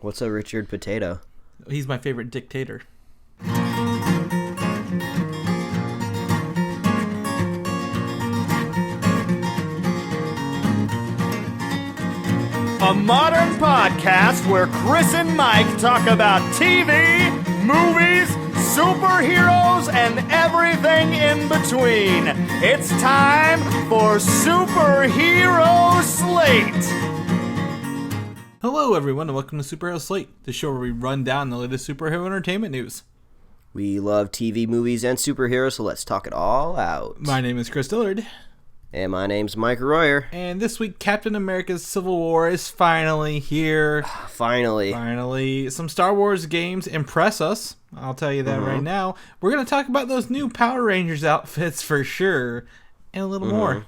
What's a Richard Potato? He's my favorite dictator. A modern podcast where Chris and Mike talk about TV, movies, superheroes, and everything in between. It's time for Superhero Slate. Hello, everyone, and welcome to Superhero Slate, the show where we run down the latest superhero entertainment news. We love TV, movies, and superheroes, so let's talk it all out. My name is Chris Dillard. And my name's Mike Royer. And this week, Captain America's Civil War is finally here. Finally. Some Star Wars games impress us. I'll tell you that right now. We're going to talk about those new Power Rangers outfits for sure, and a little more.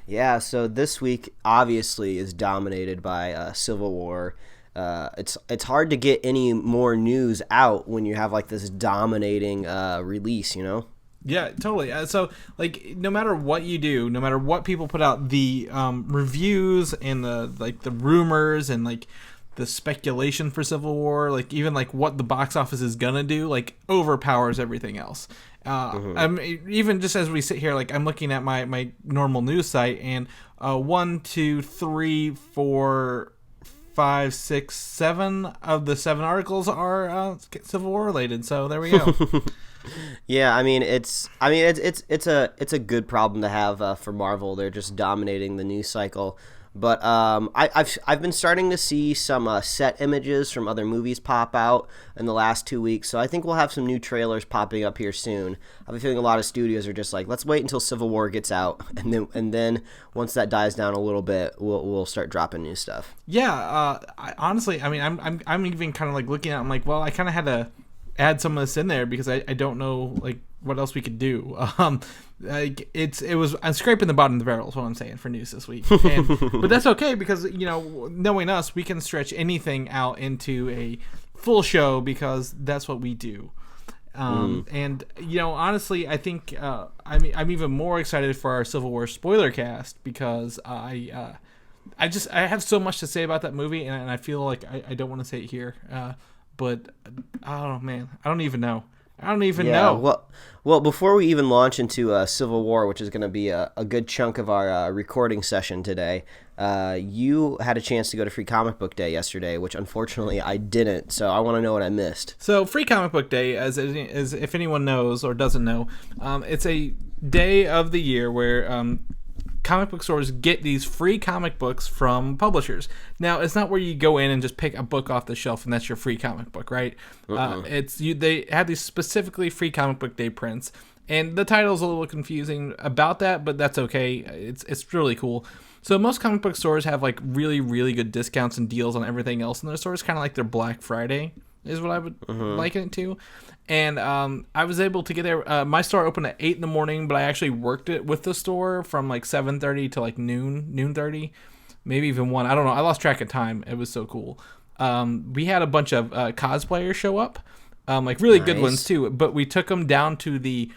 Yeah, so this week obviously is dominated by Civil War. It's hard to get any more news out when you have like this dominating release, you know? Yeah, totally. So, like, no matter what you do, no matter what people put out, the reviews and the rumors and like the speculation for Civil War, like even like what the box office is gonna do, like overpowers everything else. I'm even just as we sit here, like I'm looking at my normal news site, and 1, 2, 3, 4, 5, 6, 7 of the 7 articles are Civil War related. So there we go. Yeah, it's a good problem to have for Marvel. They're just dominating the news cycle. But I've been starting to see some set images from other movies pop out in the last 2 weeks. So I think we'll have some new trailers popping up here soon. I have a feeling a lot of studios are just like, let's wait until Civil War gets out, and then once that dies down a little bit, we'll start dropping new stuff. Yeah, honestly, I'm even kind of like looking at it, I'm like, well, I kind of had to add some of this in there because I don't know like what else we could do. I'm scraping the bottom of the barrel is what I'm saying for news this week. But that's okay because, you know, knowing us, we can stretch anything out into a full show because that's what we do. And, you know, honestly, I think I'm even more excited for our Civil War Spoilercast because I have so much to say about that movie, and I feel like I don't want to say it here. But oh man, I don't even know. Well, before we even launch into Civil War, which is going to be a good chunk of our recording session today, you had a chance to go to Free Comic Book Day yesterday, which unfortunately I didn't. So I want to know what I missed. So Free Comic Book Day, as if anyone knows or doesn't know, it's a day of the year where comic book stores get these free comic books from publishers. Now, it's not where you go in and just pick a book off the shelf and that's your free comic book, right? They have these specifically free comic book day prints, and the title's a little confusing about that, but that's okay. It's really cool. So most comic book stores have like really, really good discounts and deals on everything else in their stores, kind of like their Black Friday is what I would liken it to. And I was able to get there. My store opened at 8 in the morning, but I actually worked it with the store from like 7:30 to like noon 30, maybe even 1. I don't know. I lost track of time. It was so cool. We had a bunch of cosplayers show up, like really good ones too. But we took them down to the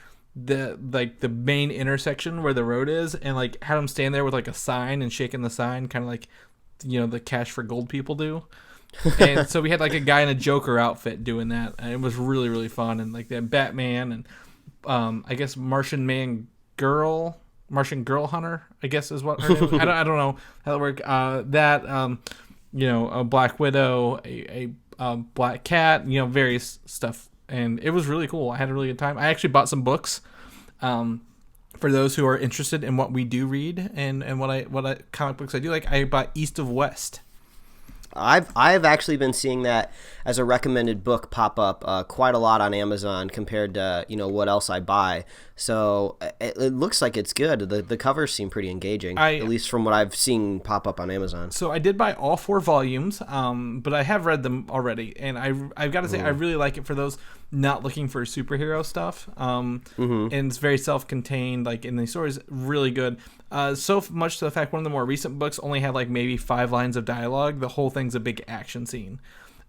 main intersection where the road is, and like had them stand there with like a sign and shaking the sign, kind of like, you know, the Cash for Gold people do. And so we had like a guy in a Joker outfit doing that, and it was really, really fun. And like that Batman and I guess Martian Girl Hunter, I guess is what her name is. I don't know how that works. You know, a Black Widow, a Black Cat, you know, various stuff, and it was really cool. I had a really good time. I actually bought some books for those who are interested in what we do read and what comic books I do like. I bought East of West. I've actually been seeing that as a recommended book pop up quite a lot on Amazon compared to, you know, what else I buy. So it looks like it's good. The covers seem pretty engaging, at least from what I've seen pop up on Amazon. So I did buy all 4 volumes, but I have read them already, and I've got to say I really like it for those not looking for superhero stuff. And it's very self-contained, like in these stories, really good. So much to the fact one of the more recent books only had like maybe 5 lines of dialogue. The whole thing's a big action scene.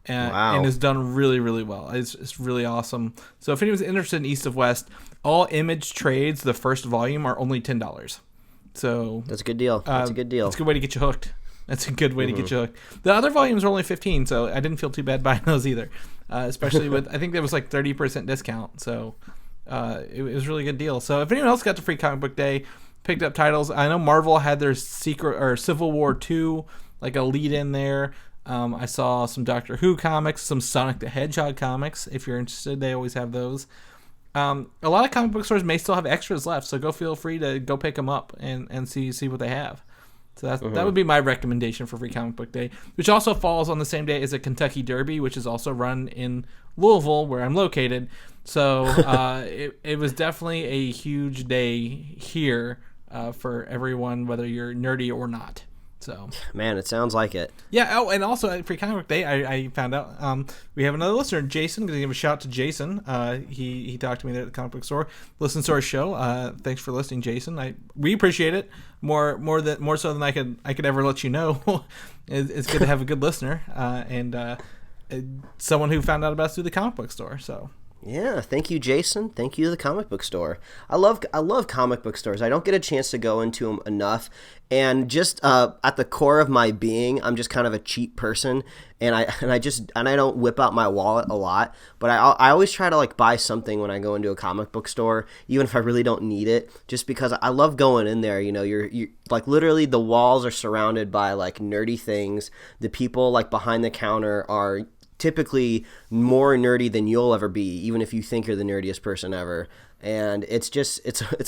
And is done really, really well. It's really awesome. So if anyone's interested in East of West, all Image trades, the first volume, are only $10. So that's a good deal. That's a good deal. It's a good way to get you hooked. That's a good way to get you hooked. The other volumes are only 15, so I didn't feel too bad buying those either. Especially with, I think there was like 30% discount, so it was a really good deal. So if anyone else got to Free Comic Book Day, picked up titles, I know Marvel had their Civil War 2, like a lead in there. I saw some Doctor Who comics, some Sonic the Hedgehog comics. If you're interested, they always have those. A lot of comic book stores may still have extras left, so feel free to go pick them up and see what they have. So that would be my recommendation for Free Comic Book Day, which also falls on the same day as a Kentucky Derby, which is also run in Louisville, where I'm located. So it was definitely a huge day here for everyone, whether you're nerdy or not. So, man, it sounds like it. Yeah. Oh, and also at Free Comic Book Day, I found out we have another listener, Jason. I'm going to give a shout out to Jason. He talked to me there at the comic book store, listens to our show. Thanks for listening, Jason. We appreciate it more so than I could ever let you know. It's good to have a good listener and someone who found out about us through the comic book store. So. Yeah, thank you, Jason. Thank you to the comic book store. I love comic book stores. I don't get a chance to go into them enough, and just at the core of my being, I'm just kind of a cheap person, and I don't whip out my wallet a lot. But I always try to like buy something when I go into a comic book store, even if I really don't need it, just because I love going in there. You know, you're like literally the walls are surrounded by like nerdy things. The people like behind the counter are typically more nerdy than you'll ever be, even if you think you're the nerdiest person ever. And it's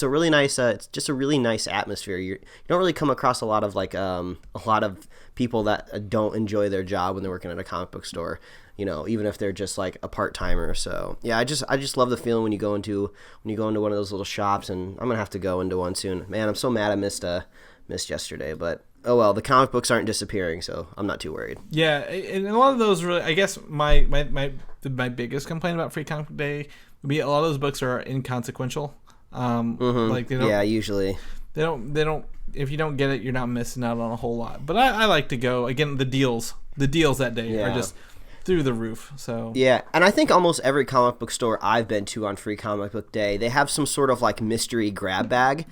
a really nice it's just a really nice atmosphere. You don't really come across a lot of like a lot of people that don't enjoy their job when they're working at a comic book store, you know, even if they're just like a part-timer. So yeah, I just love the feeling when you go into one of those little shops, and I'm gonna have to go into one soon. Man, I'm so mad I missed yesterday, but oh well, the comic books aren't disappearing, so I'm not too worried. Yeah, and a lot of those really, I guess my biggest complaint about Free Comic Book Day would be a lot of those books are inconsequential. Like they don't. Yeah, usually they don't. If you don't get it, you're not missing out on a whole lot. But I like to go again. The deals that day are just through the roof. So yeah, and I think almost every comic book store I've been to on Free Comic Book Day, they have some sort of like mystery grab bag.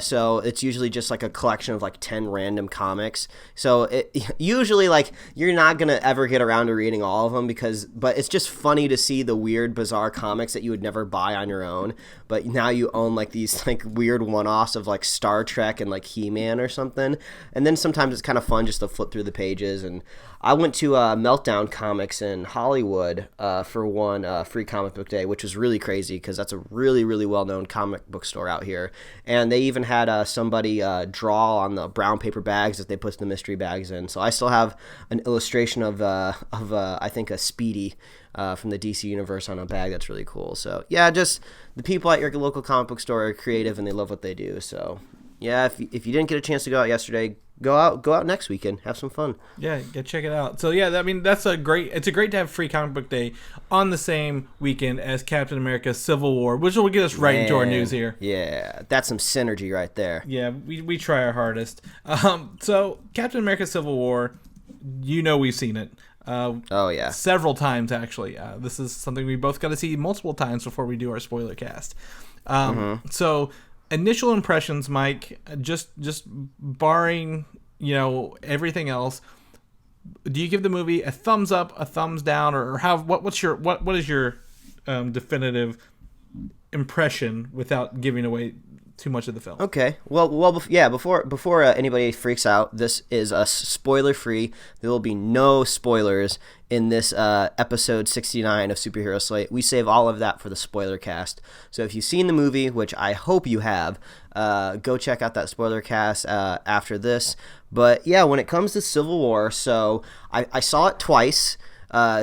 So it's usually just like a collection of like 10 random comics. So it usually like you're not gonna ever get around to reading all of them but it's just funny to see the weird, bizarre comics that you would never buy on your own. But now you own like these like weird one-offs of like Star Trek and like He-Man or something. And then sometimes it's kind of fun just to flip through the pages. And I went to Meltdown Comics in Hollywood for one Free Comic Book Day, which was really crazy because that's a really, really well-known comic book store out here. And they even had somebody draw on the brown paper bags that they put the mystery bags in. So I still have an illustration of I think a Speedy from the DC Universe on a bag. That's really cool. So yeah, just the people at your local comic book store are creative and they love what they do. So yeah, if you didn't get a chance to go out yesterday, go out next weekend, have some fun. Yeah, go check it out. So yeah, I mean it's great to have Free Comic Book Day on the same weekend as Captain America: Civil War, which will get us right into our news here. Yeah, that's some synergy right there. Yeah, we try our hardest. So Captain America: Civil War, we've seen it. Oh yeah, several times actually. This is something we both got to see multiple times before we do our spoiler cast. So initial impressions, Mike, just barring everything else, do you give the movie a thumbs up, a thumbs down, or what is your definitive impression without giving away too much of the film? Okay. Well, yeah. Before anybody freaks out, this is spoiler free. There will be no spoilers in this episode 69 of Superhero Slate. We save all of that for the spoiler cast. So if you've seen the movie, which I hope you have, go check out that spoiler cast after this. But yeah, when it comes to Civil War, so I saw it twice.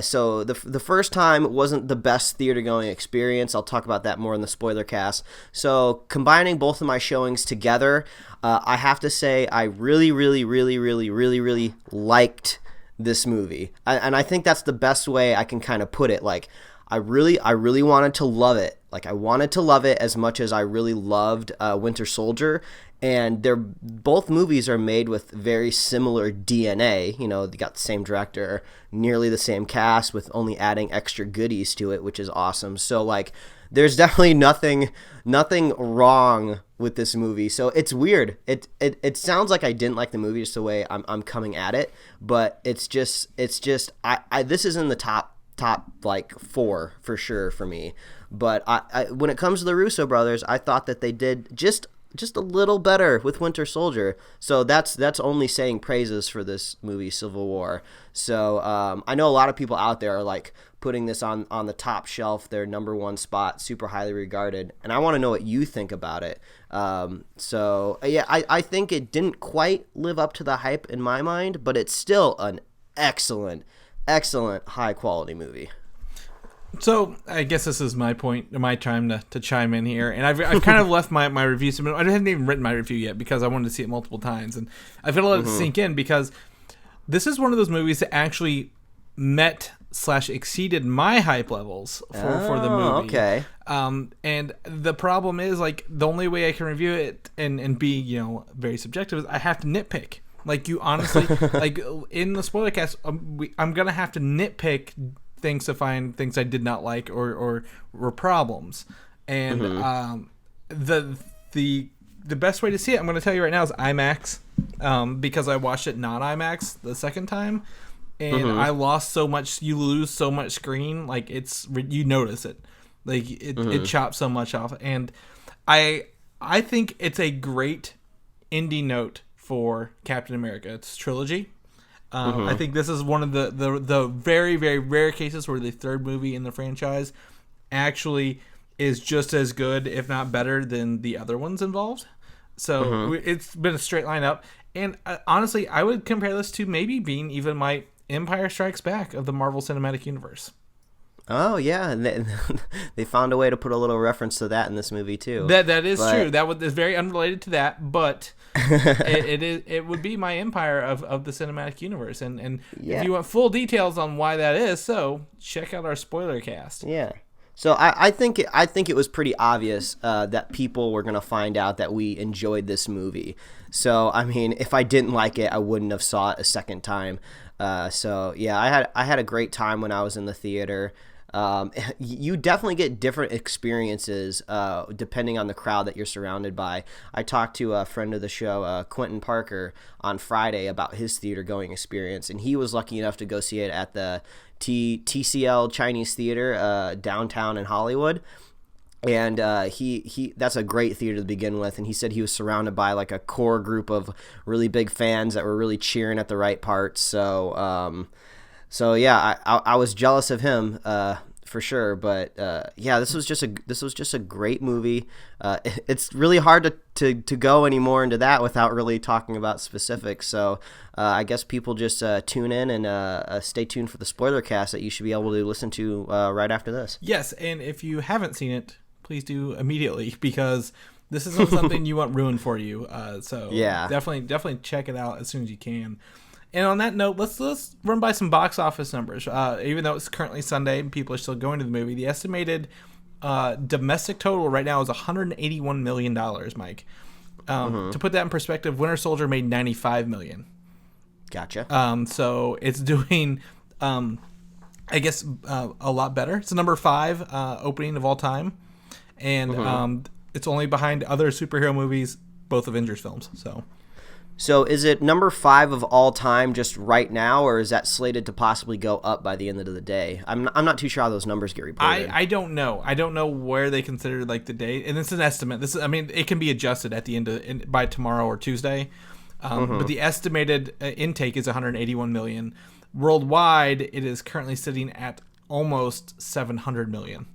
So the first time wasn't the best theater going experience. I'll talk about that more in the spoiler cast. So combining both of my showings together, I have to say I really, really, really, really, really, really liked this movie. And I think that's the best way I can kind of put it. Like, I really wanted to love it. Like, I wanted to love it as much as I really loved Winter Soldier. And both movies are made with very similar DNA. They got the same director, nearly the same cast, with only adding extra goodies to it, which is awesome. So, like, there's definitely nothing wrong with this movie. So it's weird. It sounds like I didn't like the movie just the way I'm coming at it, but it's just I this is in the top like 4 for sure for me. But I when it comes to the Russo brothers, I thought that they did just a little better with Winter Soldier. So that's only saying praises for this movie, Civil War. So I know a lot of people out there are like putting this on the top shelf, their number 1 spot, super highly regarded. And I want to know what you think about it. So yeah, I think it didn't quite live up to the hype in my mind, but it's still an excellent high quality movie. So I guess this is my time to chime in here, and I've kind of left my review. I hadn't even written my review yet because I wanted to see it multiple times, and I've got to let it sink in because this is one of those movies that actually met / exceeded my hype levels for the movie. Okay. And the problem is, like, the only way I can review it and be very subjective is I have to nitpick. Like, you honestly like in the Spoilercast, I'm gonna have to nitpick things to find things I did not like or were problems. And the best way to see it, I'm going to tell you right now, is IMAX, because I watched it not IMAX the second time, and I lost so much. You lose so much screen, like you notice it, like it chops so much off. And I think it's a great indie note for Captain America. It's trilogy. I think this is one of the very, very rare cases where the third movie in the franchise actually is just as good, if not better, than the other ones involved. So it's been a straight line up. And honestly, I would compare this to maybe being even my Empire Strikes Back of the Marvel Cinematic Universe. Oh yeah, and they found a way to put a little reference to that in this movie too. That is true. That is very unrelated to that, but it would be my Empire of the cinematic universe. And if you want full details on why that is, so check out our spoiler cast. Yeah. So I think it was pretty obvious that people were gonna find out that we enjoyed this movie. So I mean, if I didn't like it, I wouldn't have saw it a second time. So yeah, I had a great time when I was in the theater. You definitely get different experiences depending on the crowd that you're surrounded by. I talked to a friend of the show, Quentin Parker, on Friday about his theater going experience, and he was lucky enough to go see it at the TCL Chinese Theater downtown in Hollywood. And he that's a great theater to begin with, and he said he was surrounded by like a core group of really big fans that were really cheering at the right parts. So yeah, I was jealous of him for sure, but yeah, this was just a great movie. It's really hard to go any more into that without really talking about specifics. So I guess people just tune in and stay tuned for the spoiler cast that you should be able to listen to right after this. Yes, and if you haven't seen it, please do immediately, because this isn't something you want ruined for you. So yeah, definitely check it out as soon as you can. And on that note, let's run by some box office numbers. Even though it's currently Sunday and people are still going to the movie, the estimated domestic total right now is $181 million, Mike. To put that in perspective, Winter Soldier made $95 million. Gotcha. So it's doing, I guess, a lot better. It's the number 5 opening of all time. And it's only behind other superhero movies, both Avengers films. So is it number 5 of all time just right now, or is that slated to possibly go up by the end of the day? I'm not too sure how those numbers get reported. I don't know. I don't know where they consider like the date, and this is an estimate. It can be adjusted at the end by tomorrow or Tuesday. But the estimated intake is 181 million. Worldwide, it is currently sitting at almost 700 million.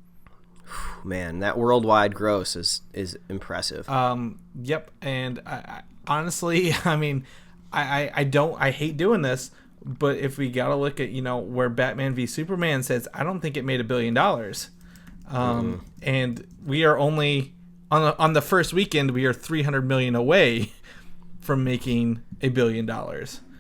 Man, that worldwide gross is impressive. Yep, and I honestly, I mean, I hate doing this, but if we gotta look at where Batman v Superman says, I don't think it made $1 billion, and we are only on the first weekend we are 300 million away from making $1 billion.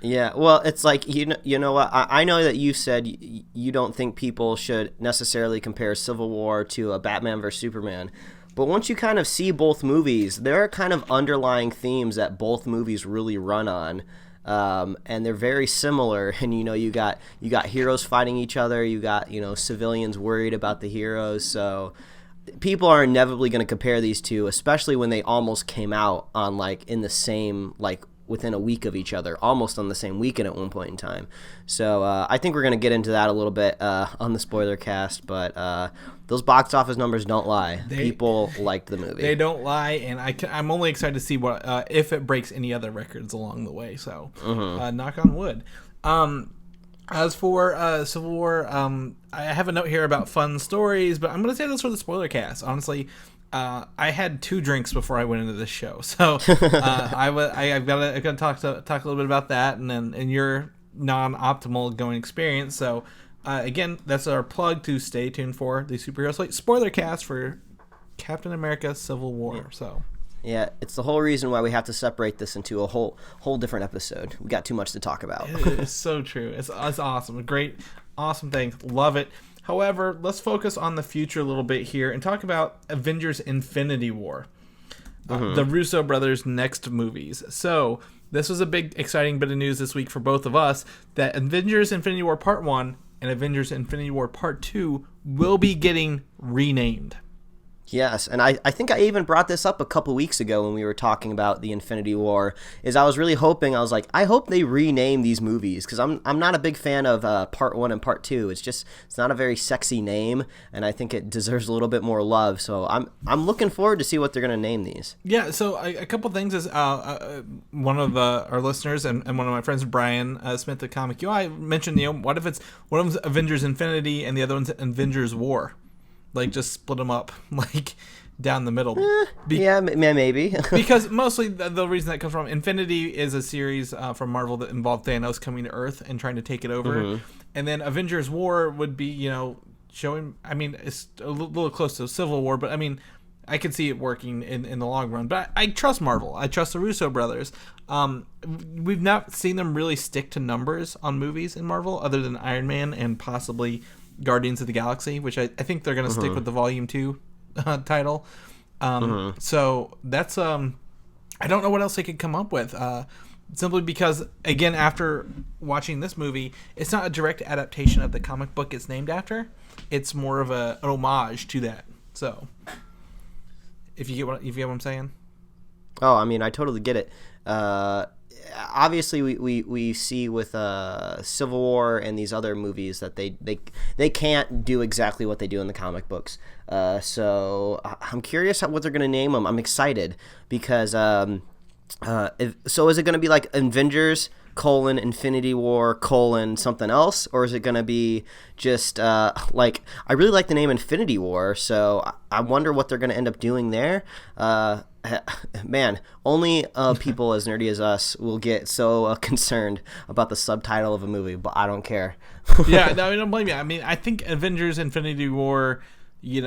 Yeah, well, it's like you know what, I know that you said you don't think people should necessarily compare Civil War to a Batman vs Superman. But once you kind of see both movies, there are kind of underlying themes that both movies really run on, and they're very similar. And you got heroes fighting each other, you got civilians worried about the heroes. So people are inevitably going to compare these two, especially when they almost came out on like in the same like within a week of each other, almost on the same weekend at one point in time. So I think we're going to get into that a little bit on the spoiler cast, but those box office numbers don't lie. People liked the movie. They don't lie, and I'm only excited to see what if it breaks any other records along the way. So knock on wood. As for Civil War, I have a note here about fun stories, but I'm going to say this for the spoiler cast. Honestly, I had 2 drinks before I went into this show, so I've got to talk a little bit about that, and then in your non-optimal going experience. So again, that's our plug to stay tuned for the Superhero Slate spoiler cast for Captain America: Civil War. Yeah. So. Yeah, it's the whole reason why we have to separate this into a whole different episode. We got too much to talk about. It is so true. It's awesome. A great, awesome thing. Love it. However, let's focus on the future a little bit here and talk about Avengers: Infinity War, the Russo brothers' next movies. So this was a big, exciting bit of news this week for both of us that Avengers: Infinity War Part 1 and Avengers: Infinity War Part 2 will be getting renamed. Yes, and I think I even brought this up a couple weeks ago when we were talking about the Infinity War, is I was really hoping, I was like, I hope they rename these movies, because I'm not a big fan of Part 1 and Part 2. It's not a very sexy name, and I think it deserves a little bit more love, so I'm looking forward to see what they're going to name these. Yeah, so a couple things is one of our listeners and one of my friends, Brian Smith at Comic UI, mentioned, what if one of them's Avengers Infinity and the other one's Avengers War? Like, just split them up, like, down the middle. Yeah, maybe. Because mostly the reason that comes from, Infinity is a series from Marvel that involved Thanos coming to Earth and trying to take it over. And then Avengers War would be, showing, I mean, it's a little close to Civil War, but I mean, I could see it working in the long run. But I trust Marvel. I trust the Russo brothers. We've not seen them really stick to numbers on movies in Marvel, other than Iron Man and possibly Guardians of the Galaxy, which I think they're going to stick with the Volume 2 title. So that's I don't know what else they could come up with. Simply because, again, after watching this movie, it's not a direct adaptation of the comic book it's named after. It's more of an homage to that. So, if you get what I'm saying. Oh, I mean, I totally get it. Obviously, we see with Civil War and these other movies that they can't do exactly what they do in the comic books. So I'm curious what they're going to name them. I'm excited because so is it going to be like Avengers : Infinity War : something else, or is it going to be just like, I really like the name Infinity War, so I wonder what they're going to end up doing there. Man, only people as nerdy as us will get so concerned about the subtitle of a movie, but I don't care. Yeah, no, I don't blame you. I mean, I think Avengers: Infinity War, I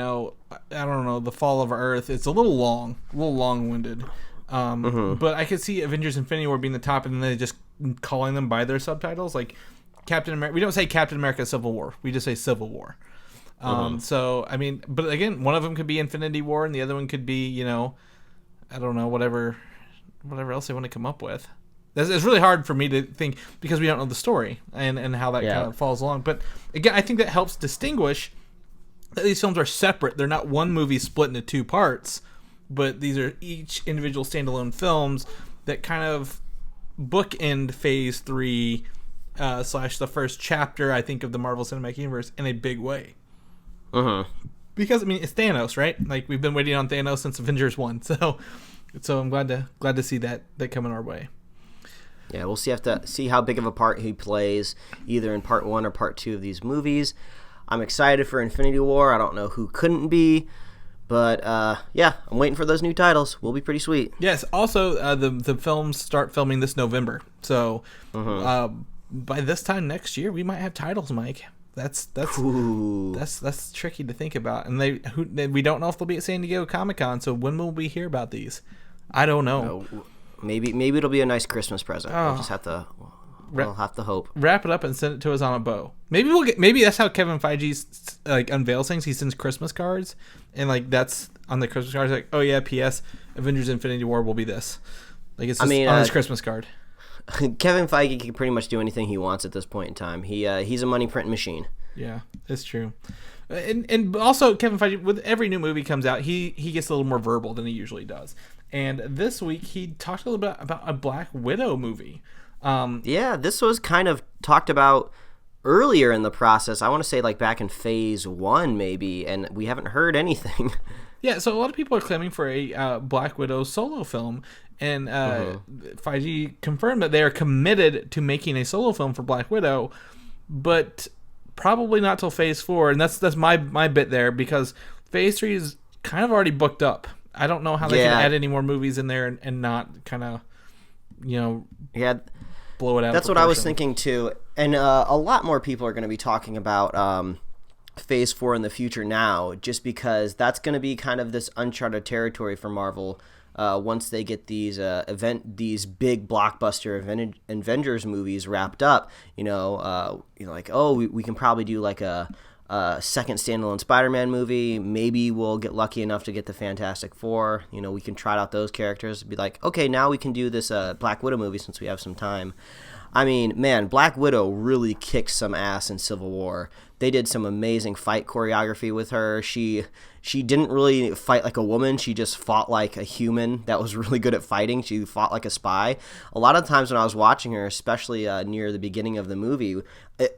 don't know, the fall of Earth, it's a little long-winded. But I could see Avengers: Infinity War being the top, and then they just calling them by their subtitles, like Captain America. We don't say Captain America: Civil War. We just say Civil War. So I mean, but again, one of them could be Infinity War, and the other one could be, I don't know, whatever else they want to come up with. It's really hard for me to think because we don't know the story and how that kind of falls along. But again, I think that helps distinguish that these films are separate. They're not one movie split into 2 parts, but these are each individual standalone films that kind of bookend Phase 3 / the first chapter, I think, of the Marvel Cinematic Universe in a big way. Because, I mean, it's Thanos, right? Like, we've been waiting on Thanos since Avengers 1, so I'm glad to see that coming our way. Yeah, we'll have to see how big of a part he plays either in Part 1 or Part 2 of these movies. I'm excited for Infinity War. I don't know who couldn't be. But, yeah, I'm waiting for those new titles. Will be pretty sweet. Yes, also, the films start filming this November. So, by this time next year, we might have titles, Mike. That's tricky to think about. And we don't know if they'll be at San Diego Comic-Con, so when will we hear about these? I don't know. Maybe it'll be a nice Christmas present. We'll just have to... We'll have to hope. Wrap it up and send it to us on a bow. Maybe that's how Kevin Feige unveils things. He sends Christmas cards, and that's on the Christmas cards. Like, oh yeah, P.S. Avengers: Infinity War will be this. Like, it's just on his Christmas card. Kevin Feige can pretty much do anything he wants at this point in time. He's a money printing machine. Yeah, it's true. And also Kevin Feige, with every new movie comes out, he gets a little more verbal than he usually does. And this week he talked a little bit about a Black Widow movie. Yeah, this was kind of talked about earlier in the process. I want to say like back in phase 1 maybe, and we haven't heard anything. Yeah, so a lot of people are claiming for a Black Widow solo film, and Feige confirmed that they are committed to making a solo film for Black Widow, but probably not till phase 4, and that's my bit there, because phase 3 is kind of already booked up. I don't know how they can add any more movies in there and not kind of, blow it out. That's what I was thinking too, and a lot more people are going to be talking about phase 4 in the future now, just because that's going to be kind of this uncharted territory for Marvel once they get these big blockbuster Avengers movies wrapped up. We can probably do like a second standalone Spider-Man movie. Maybe we'll get lucky enough to get the Fantastic Four. We can trot out those characters and be like, okay, now we can do this Black Widow movie since we have some time. I mean, man, Black Widow really kicked some ass in Civil War. They did some amazing fight choreography with her. She didn't really fight like a woman. She just fought like a human that was really good at fighting. She fought like a spy. A lot of times when I was watching her, especially near the beginning of the movie,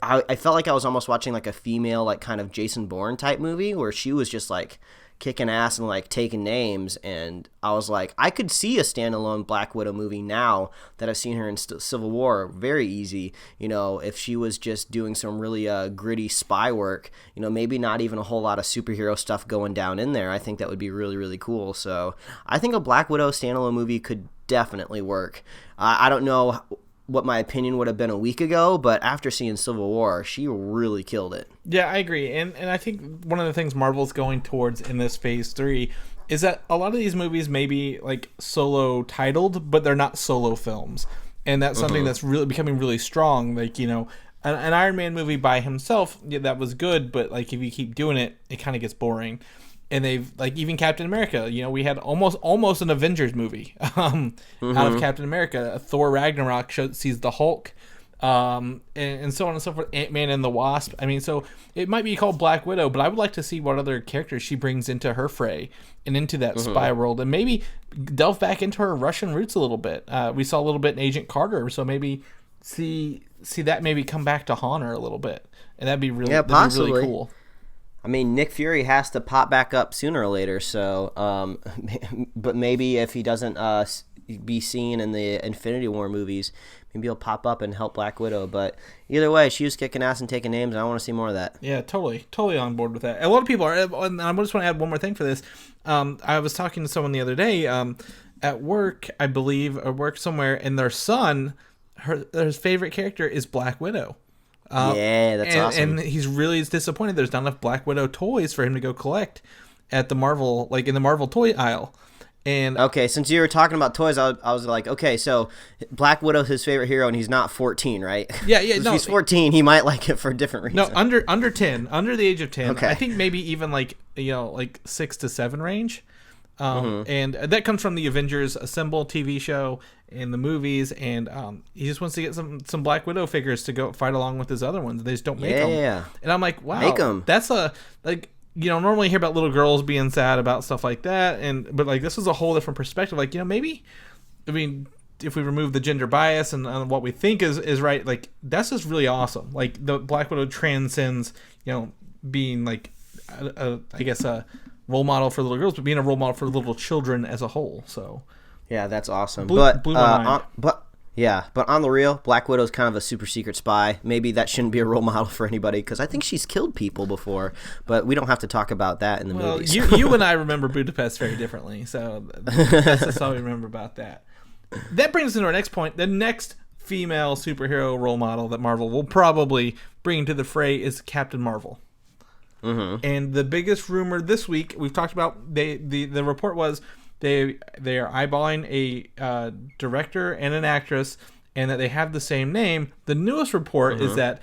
I felt like I was almost watching like a female, like kind of Jason Bourne type movie where she was just like kicking ass and like taking names, and I was like, I could see a standalone Black Widow movie now that I've seen her in Civil War very easy. If she was just doing some really gritty spy work, maybe not even a whole lot of superhero stuff going down in there. I think that would be really, really cool. So I think a Black Widow standalone movie could definitely work. I don't know what my opinion would have been a week ago, but after seeing Civil War, she really killed it. Yeah, I agree. And I think one of the things Marvel's going towards in this phase 3 is that a lot of these movies may be like solo titled, but they're not solo films. And that's something that's really becoming really strong. Like, an Iron Man movie by himself, yeah, that was good, but like if you keep doing it, it kind of gets boring. And they've, like, even Captain America, we had almost an Avengers movie out of Captain America. Thor Ragnarok sees the Hulk, and so on and so forth. Ant-Man and the Wasp. I mean, so it might be called Black Widow, but I would like to see what other characters she brings into her fray and into that spy world, and maybe delve back into her Russian roots a little bit. We saw a little bit in Agent Carter, so maybe see that maybe come back to haunt her a little bit, and that'd be really cool. I mean, Nick Fury has to pop back up sooner or later, so but maybe if he doesn't be seen in the Infinity War movies, maybe he'll pop up and help Black Widow. But either way, she was kicking ass and taking names, and I want to see more of that. Yeah, totally on board with that. A lot of people are, and I just want to add one more thing for this. I was talking to someone the other day at work, I believe, or work somewhere, and their son, his favorite character is Black Widow. That's awesome. And he's really disappointed there's not enough Black Widow toys for him to go collect at the Marvel, like in the Marvel toy aisle. And okay, since you were talking about toys, I was like, okay, so Black Widow's his favorite hero, and he's not 14, right? Yeah. If he's 14, he might like it for a different reason. No, under 10, under the age of 10. Okay. I think maybe even like 6 to 7 range. And that comes from the Avengers Assemble TV show and the movies, and he just wants to get some Black Widow figures to go fight along with his other ones. They just don't make them. Yeah. And I'm like, wow, make them. That's normally you hear about little girls being sad about stuff like that, but like this is a whole different perspective. Like, maybe, I mean, if we remove the gender bias and what we think is right, like that's just really awesome. Like the Black Widow transcends, being like, I guess a role model for little girls, but being a role model for little children as a whole. So yeah, that's awesome. Blew my mind. But on the real, Black Widow's kind of a super secret spy. Maybe that shouldn't be a role model for anybody, because I think she's killed people before, but we don't have to talk about that in the movies. You and I remember Budapest very differently, so that's just all we remember about that. That brings us into our next point. The next female superhero role model that Marvel will probably bring to the fray is Captain Marvel. And the biggest rumor this week, we've talked about, the report was they are eyeballing a director and an actress, and that they have the same name. The newest report is that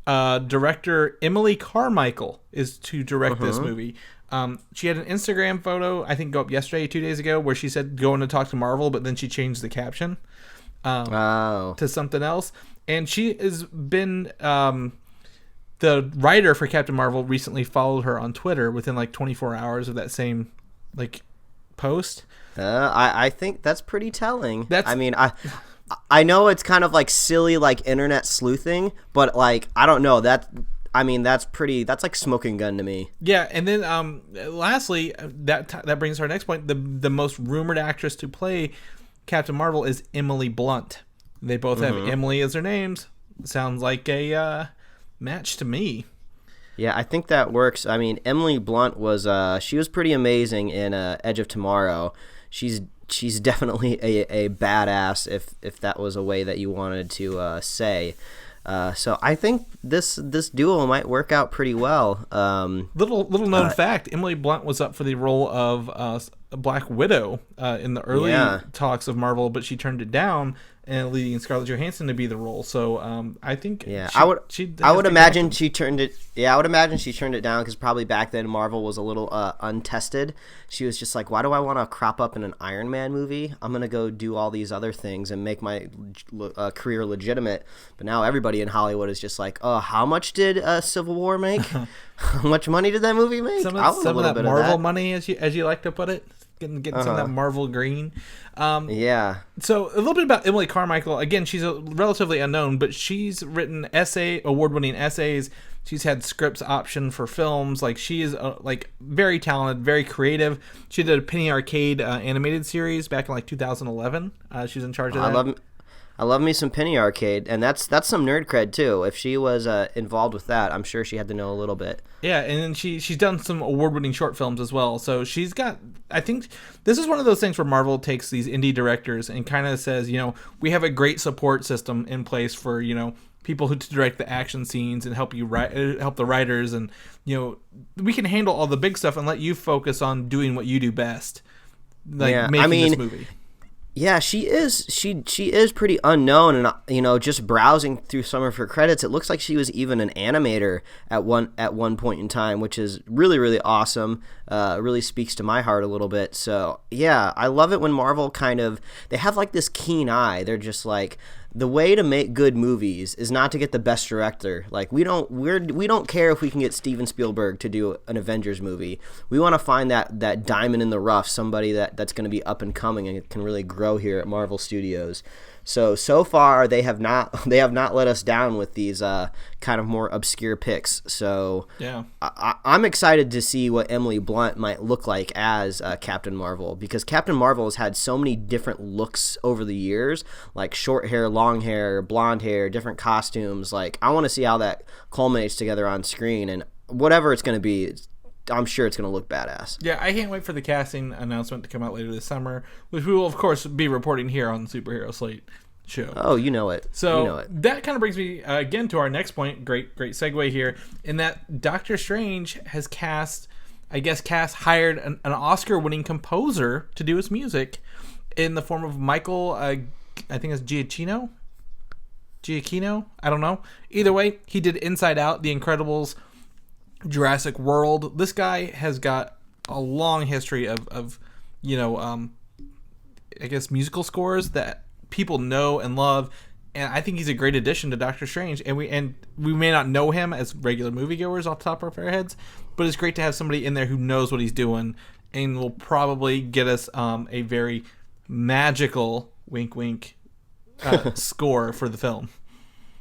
director Emily Carmichael is to direct this movie. She had an Instagram photo, I think, go up yesterday, 2 days ago, where she said going to talk to Marvel, but then she changed the caption to something else. And she has been the writer for Captain Marvel recently followed her on Twitter within like 24 hours of that same like post. I think that's pretty telling. That's, I mean, I know it's kind of like silly, like internet sleuthing, but like I don't know that. I mean, that's like smoking gun to me. Yeah, and then lastly, that brings us to our next point. The most rumored actress to play Captain Marvel is Emily Blunt. They both have Emily as their names. Sounds like a match to me. Yeah, I think that works. I mean, Emily Blunt was she was pretty amazing in Edge of Tomorrow. She's definitely a badass if that was a way that you wanted to say. So I think this duo might work out pretty well. Little known fact: Emily Blunt was up for the role of Black Widow in the early talks of Marvel, but she turned it down, and leading Scarlett Johansson to be the role. So I think I would imagine she turned it. Yeah, I would imagine she turned it down because probably back then Marvel was a little untested. She was just like, why do I want to crop up in an Iron Man movie? I'm gonna go do all these other things and make my career legitimate. But now everybody in Hollywood is just like, oh, how much did Civil War make? How much money did that movie make? Some of that Marvel money, as you like to put it. Getting some of that Marvel green. So a little bit about Emily Carmichael. Again, she's a relatively unknown, but she's written award-winning essays. She's had scripts optioned for films. Like she is like very talented, very creative. She did a Penny Arcade animated series back in like 2011. She was in charge of that. I love me some Penny Arcade, and that's some nerd cred too. If she was involved with that, I'm sure she had to know a little bit. Yeah, and then she's done some award-winning short films as well. So she's got. I think this is one of those things where Marvel takes these indie directors and kind of says, we have a great support system in place for people who direct the action scenes and help the writers, and we can handle all the big stuff and let you focus on doing what you do best, like making this movie. Yeah, she is pretty unknown, and just browsing through some of her credits, it looks like she was even an animator at one point in time, which is really, really awesome. Really speaks to my heart a little bit. So yeah, I love it when Marvel they have like this keen eye. They're just like, the way to make good movies is not to get the best director. Like we don't care if we can get Steven Spielberg to do an Avengers movie. We want to find that diamond in the rough, somebody that's going to be up and coming and can really grow here at Marvel Studios. So far they have not let us down with these kind of more obscure picks. So yeah, I'm excited to see what Emily Blunt might look like as Captain Marvel, because Captain Marvel has had so many different looks over the years, like short hair, long hair, blonde hair, different costumes. Like I want to see how that culminates together on screen, and whatever it's going to be, I'm sure it's going to look badass. Yeah, I can't wait for the casting announcement to come out later this summer, which we will, of course, be reporting here on the Superhero Slate show. Oh, you know it. So that kind of brings me, again, to our next point. Great segue here, in that Doctor Strange has hired an Oscar-winning composer to do his music in the form of Michael, I think it's Giacchino? I don't know. Either way, he did Inside Out, The Incredibles, Jurassic World. This guy has got a long history of I guess musical scores that people know and love, and I think he's a great addition to Doctor Strange. And we may not know him as regular moviegoers off the top of our heads, but it's great to have somebody in there who knows what he's doing and will probably get us a very magical wink score for the film.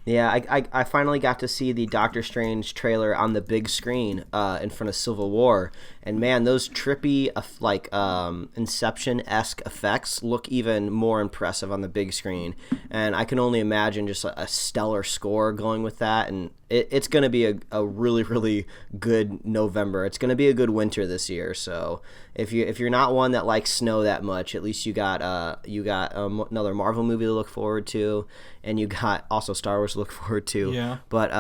Yeah, I finally got to see the Doctor Strange trailer on the big screen in front of Civil War, and man, those trippy Inception-esque effects look even more impressive on the big screen, and I can only imagine just a stellar score going with that, and it's going to be a really, really good November. It's going to be a good winter this year, so if you're not one that likes snow that much, at least you got another Marvel movie to look forward to, and you got also Star Wars to look forward to. Yeah. But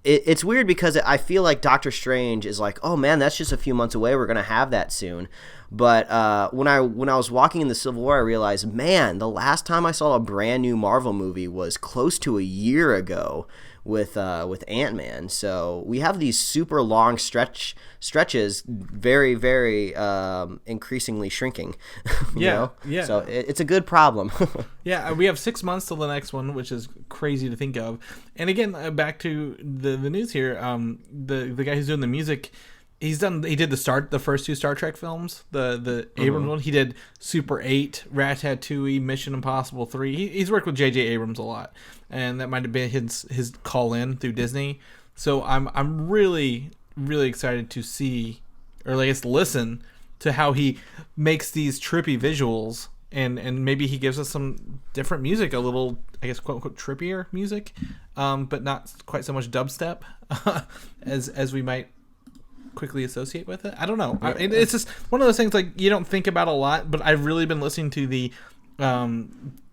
it's weird because I feel like Doctor Strange is like, oh man, that's just a few months away. We're gonna have that soon. But when I was walking in the Civil War, I realized, man, the last time I saw a brand new Marvel movie was close to a year ago, with Ant-Man. So we have these super long stretches, very, very increasingly shrinking. you know? Yeah. So it's a good problem. Yeah, we have 6 months till the next one, which is crazy to think of. And again, back to the news here. The guy who's doing the music, he did the first 2 Star Trek films, the Abrams one. He did Super 8, Ratatouille, Mission Impossible 3. He's worked with J.J. Abrams a lot, and that might have been his call in through Disney. So I'm really, really excited to see, or I guess listen to how he makes these trippy visuals, and maybe he gives us some different music, a little, I guess, quote unquote trippier music, but not quite so much dubstep as we might quickly associate with it. I don't know. It's just one of those things like you don't think about a lot, but I've really been listening to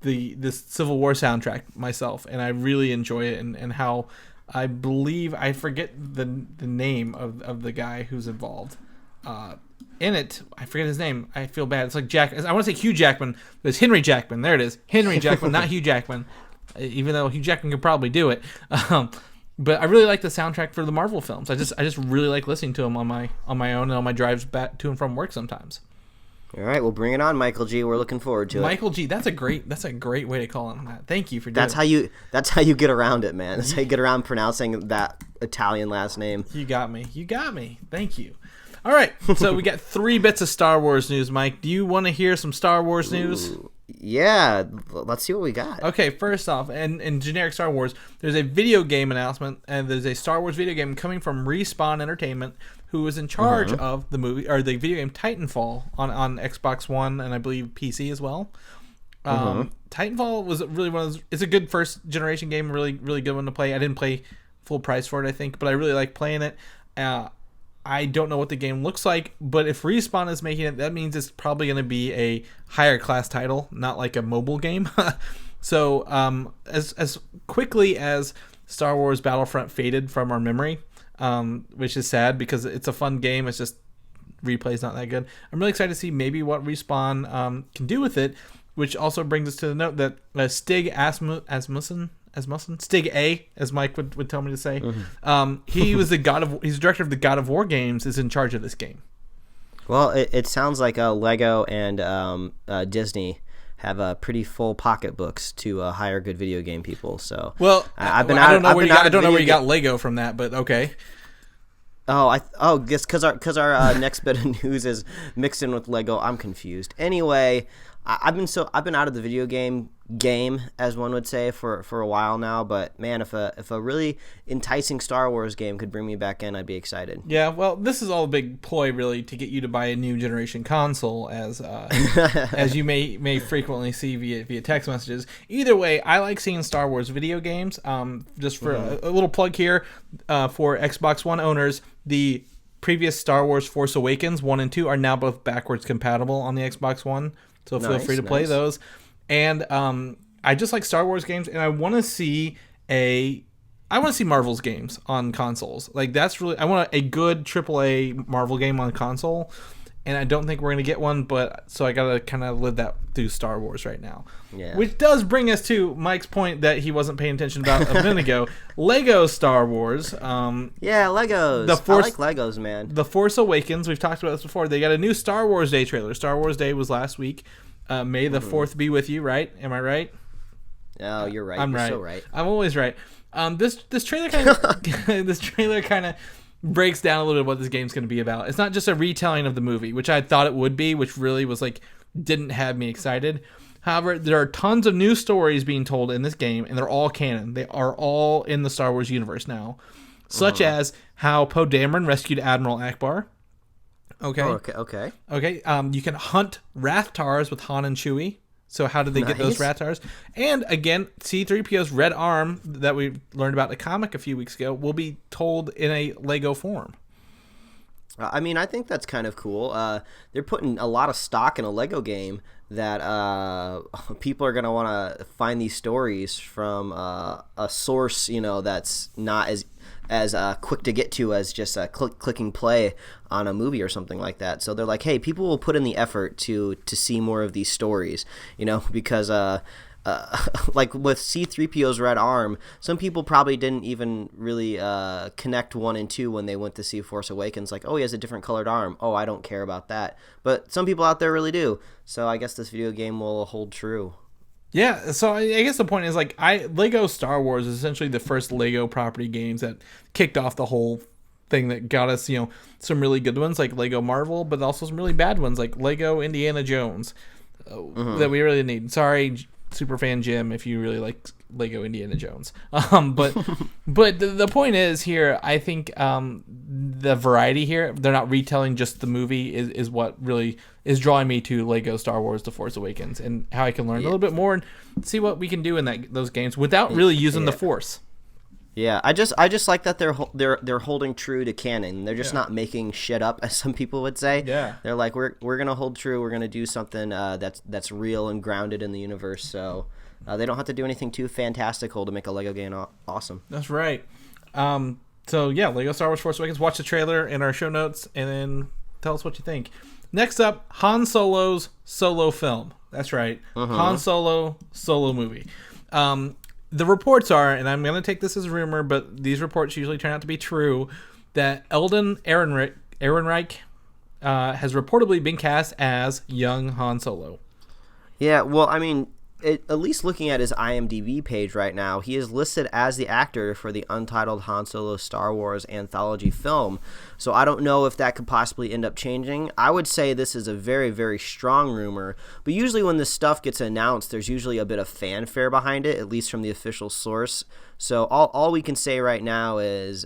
this Civil War soundtrack myself, and I really enjoy it, and how I believe I forget the name of the guy who's involved in it. I forget his name. I feel bad. It's like I want to say Hugh Jackman, but it's Henry Jackman. There it is. Henry Jackman, not Hugh Jackman, even though Hugh Jackman could probably do it. But I really like the soundtrack for the Marvel films. I just really like listening to them on my own and on my drives back to and from work sometimes. All right, well, bring it on, Michael G. We're looking forward to it. Michael G. That's a great way to call him that. Thank you for doing it. That's how you get around it, man. That's how you get around pronouncing that Italian last name. You got me. Thank you. All right, so we got 3 bits of Star Wars news, Mike. Do you want to hear some Star Wars news? Yeah, let's see what we got. Okay, first off, in generic Star Wars, there's a video game announcement, and there's a Star Wars video game coming from Respawn Entertainment, who is in charge of the movie or the video game Titanfall on Xbox One and I believe PC as well. Titanfall was really one of those. It's a good first generation game, really really good one to play. I didn't play full price for it, I think, but I really like playing it. I don't know what the game looks like, but if Respawn is making it, that means it's probably going to be a higher class title, not like a mobile game. So as quickly as Star Wars Battlefront faded from our memory, which is sad because it's a fun game, it's just replay's not that good. I'm really excited to see maybe what Respawn can do with it, which also brings us to the note that Stig Asmussen, Stig A, as Mike would tell me to say. He was he's the director of the God of War games, is in charge of this game. Well, it sounds like Lego and Disney have pretty full pocketbooks to hire good video game people. So I don't know where you got Lego from that, but okay. Guess because our next bit of news is mixed in with Lego. I'm confused. Anyway, I've been out of the video game, as one would say, for a while now. But man, if a really enticing Star Wars game could bring me back in, I'd be excited. Yeah, well, this is all a big ploy, really, to get you to buy a new generation console, as you may frequently see via text messages. Either way, I like seeing Star Wars video games. Just for a little plug here, for Xbox One owners, the previous Star Wars Force Awakens 1 and 2 are now both backwards compatible on the Xbox One. So feel free to play those. And I just like Star Wars games, and I want to see Marvel's games on consoles. Like I want a good AAA Marvel game on console, and I don't think we're gonna get one. But so I gotta kind of live that through Star Wars right now. Yeah. Which does bring us to Mike's point that he wasn't paying attention about a minute ago. Lego Star Wars. Legos. I like Legos, man. The Force Awakens. We've talked about this before. They got a new Star Wars Day trailer. Star Wars Day was last week. May the 4th be with you, right? Am I right? Oh, you're right. I'm you're right. So right. I'm always right. This trailer kind of breaks down a little bit what this game's going to be about. It's not just a retelling of the movie, which I thought it would be, which really was didn't have me excited. However, there are tons of new stories being told in this game, and they're all canon. They are all in the Star Wars universe now, such as how Poe Dameron rescued Admiral Akbar. Okay. Okay. You can hunt Rathtars with Han and Chewie. So how did they get those Rathtars? And again, C-3PO's red arm that we learned about in a comic a few weeks ago will be told in a Lego form. I mean, I think that's kind of cool. They're putting a lot of stock in a Lego game that people are going to want to find these stories from a source, that's not as quick to get to as just clicking play on a movie or something like that. So they're like, hey, people will put in the effort to see more of these stories, because like with C-3PO's red arm, some people probably didn't even really connect 1 and 2 when they went to see Force Awakens. Like, oh, he has a different colored arm. Oh, I don't care about that. But some people out there really do. So I guess this video game will hold true. Yeah, so I guess the point is, like, Lego Star Wars is essentially the first Lego property games that kicked off the whole thing that got us, some really good ones like Lego Marvel, but also some really bad ones like Lego Indiana Jones that we really need. Sorry, superfan Jim, if you really like Lego Indiana Jones. But the point is here, I think the variety here, they're not retelling just the movie, is what really is drawing me to Lego Star Wars The Force Awakens, and how I can learn a little bit more and see what we can do in those games without really using the Force. Yeah, I just like that they're holding true to canon. They're just not making shit up, as some people would say. Yeah, they're like, we're gonna hold true. We're gonna do something that's real and grounded in the universe. So they don't have to do anything too fantastical to make a Lego game awesome. That's right. So yeah, Lego Star Wars Force Awakens. Watch the trailer in our show notes, and then tell us what you think. Next up, Han Solo's solo film. That's right, Han Solo movie. The reports are, and I'm going to take this as a rumor, but these reports usually turn out to be true, that Eldon Ehrenreich has reportedly been cast as young Han Solo. Yeah, well, I mean, at least looking at his IMDb page right now, he is listed as the actor for the Untitled Han Solo Star Wars anthology film. So I don't know if that could possibly end up changing. I would say this is a very, very strong rumor. But usually when this stuff gets announced, there's usually a bit of fanfare behind it, at least from the official source. So all we can say right now is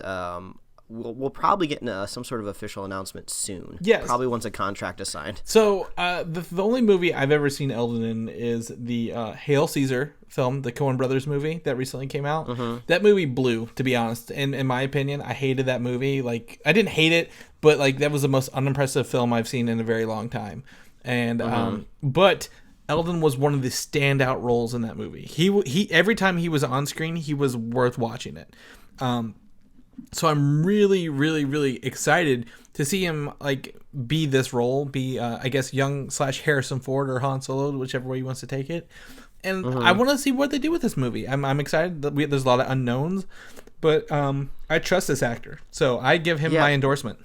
we'll probably get some sort of official announcement soon. Yes. Probably once a contract is signed. So the only movie I've ever seen Eldon in is the Hail Caesar film, the Coen Brothers movie that recently came out. That movie blew, to be honest. And in my opinion, I hated that movie. Like, I didn't hate it, but like that was the most unimpressive film I've seen in a very long time. And but Eldon was one of the standout roles in that movie. He every time he was on screen, he was worth watching it. So I'm really, really, really excited to see him like be this role, I guess young / Harrison Ford or Han Solo, whichever way he wants to take it. And I want to see what they do with this movie. I'm excited that there's a lot of unknowns, but I trust this actor, so I give him my endorsement.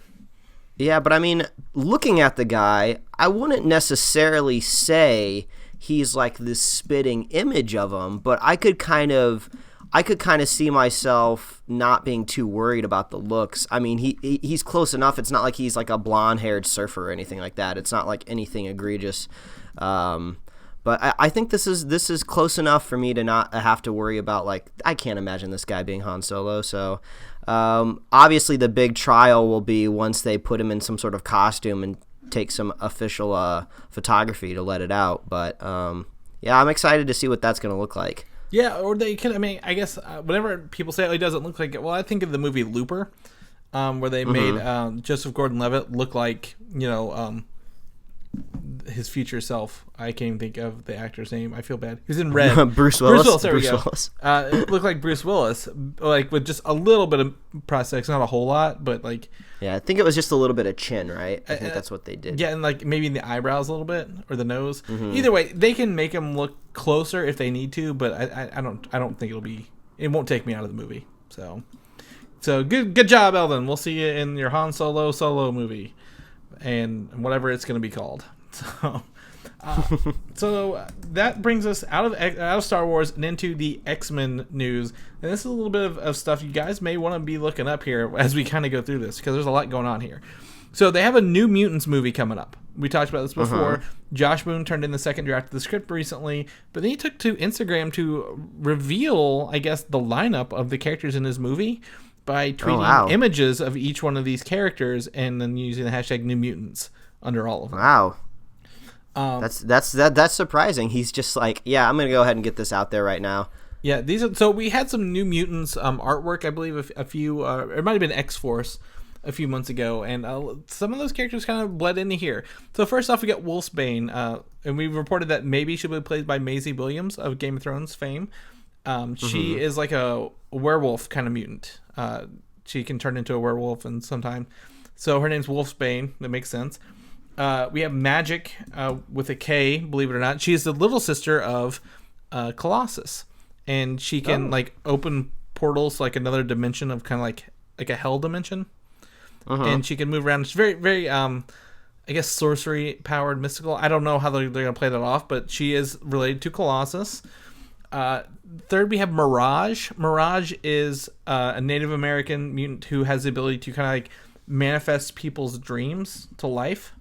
Yeah, but I mean, looking at the guy, I wouldn't necessarily say he's like this spitting image of him, but I could kind of see myself not being too worried about the looks. I mean, he's close enough. It's not like he's like a blonde-haired surfer or anything like that. It's not like anything egregious. But I think this is close enough for me to not have to worry about, like, I can't imagine this guy being Han Solo. So obviously the big trial will be once they put him in some sort of costume and take some official photography to let it out. But yeah, I'm excited to see what that's going to look like. Yeah, or they can. I mean, I guess whenever people say, "Oh, he doesn't look like it," well, I think of the movie Looper, where they made Joseph Gordon-Levitt look like his future self. I can't even think of the actor's name. I feel bad. He was in Red. Bruce Willis. There we go. It looked like Bruce Willis, like with just a little bit of prosthetics, not a whole lot, but like. Yeah, I think it was just a little bit of chin, right? I think that's what they did. Yeah, and like maybe in the eyebrows a little bit or the nose. Either way, they can make him look closer if they need to, but I don't think it won't take me out of the movie. So good job, Eldon. We'll see you in your Han Solo movie, and whatever it's going to be called. So that brings us out of Star Wars and into the X-Men news. And this is a little bit of stuff you guys may want to be looking up here as we kind of go through this, because there's a lot going on here. So they have a New Mutants movie coming up. We talked about this before. Josh Boone turned in the second draft of the script recently, but then he took to Instagram to reveal, I guess, the lineup of the characters in his movie by tweeting images of each one of these characters and then using the hashtag New Mutants under all of them. Wow. That's surprising. He's just like, yeah, I'm gonna go ahead and get this out there right now. Yeah, so we had some New Mutants artwork, I believe, a few. It might have been X-Force a few months ago, and some of those characters kind of bled into here. So first off, we got Wolfsbane, and we reported that maybe she'll be played by Maisie Williams of Game of Thrones fame. She is like a werewolf kind of mutant. She can turn into a werewolf and sometime. So her name's Wolfsbane. That makes sense. We have Magic with a K, believe it or not. She is the little sister of Colossus, and she can like open portals to, like another dimension of kind of like a hell dimension, and she can move around. It's very very I guess sorcery powered, mystical. I don't know how they're gonna play that off, but she is related to Colossus. Third, we have Mirage. Mirage is a Native American mutant who has the ability to kind of like manifest people's dreams to life.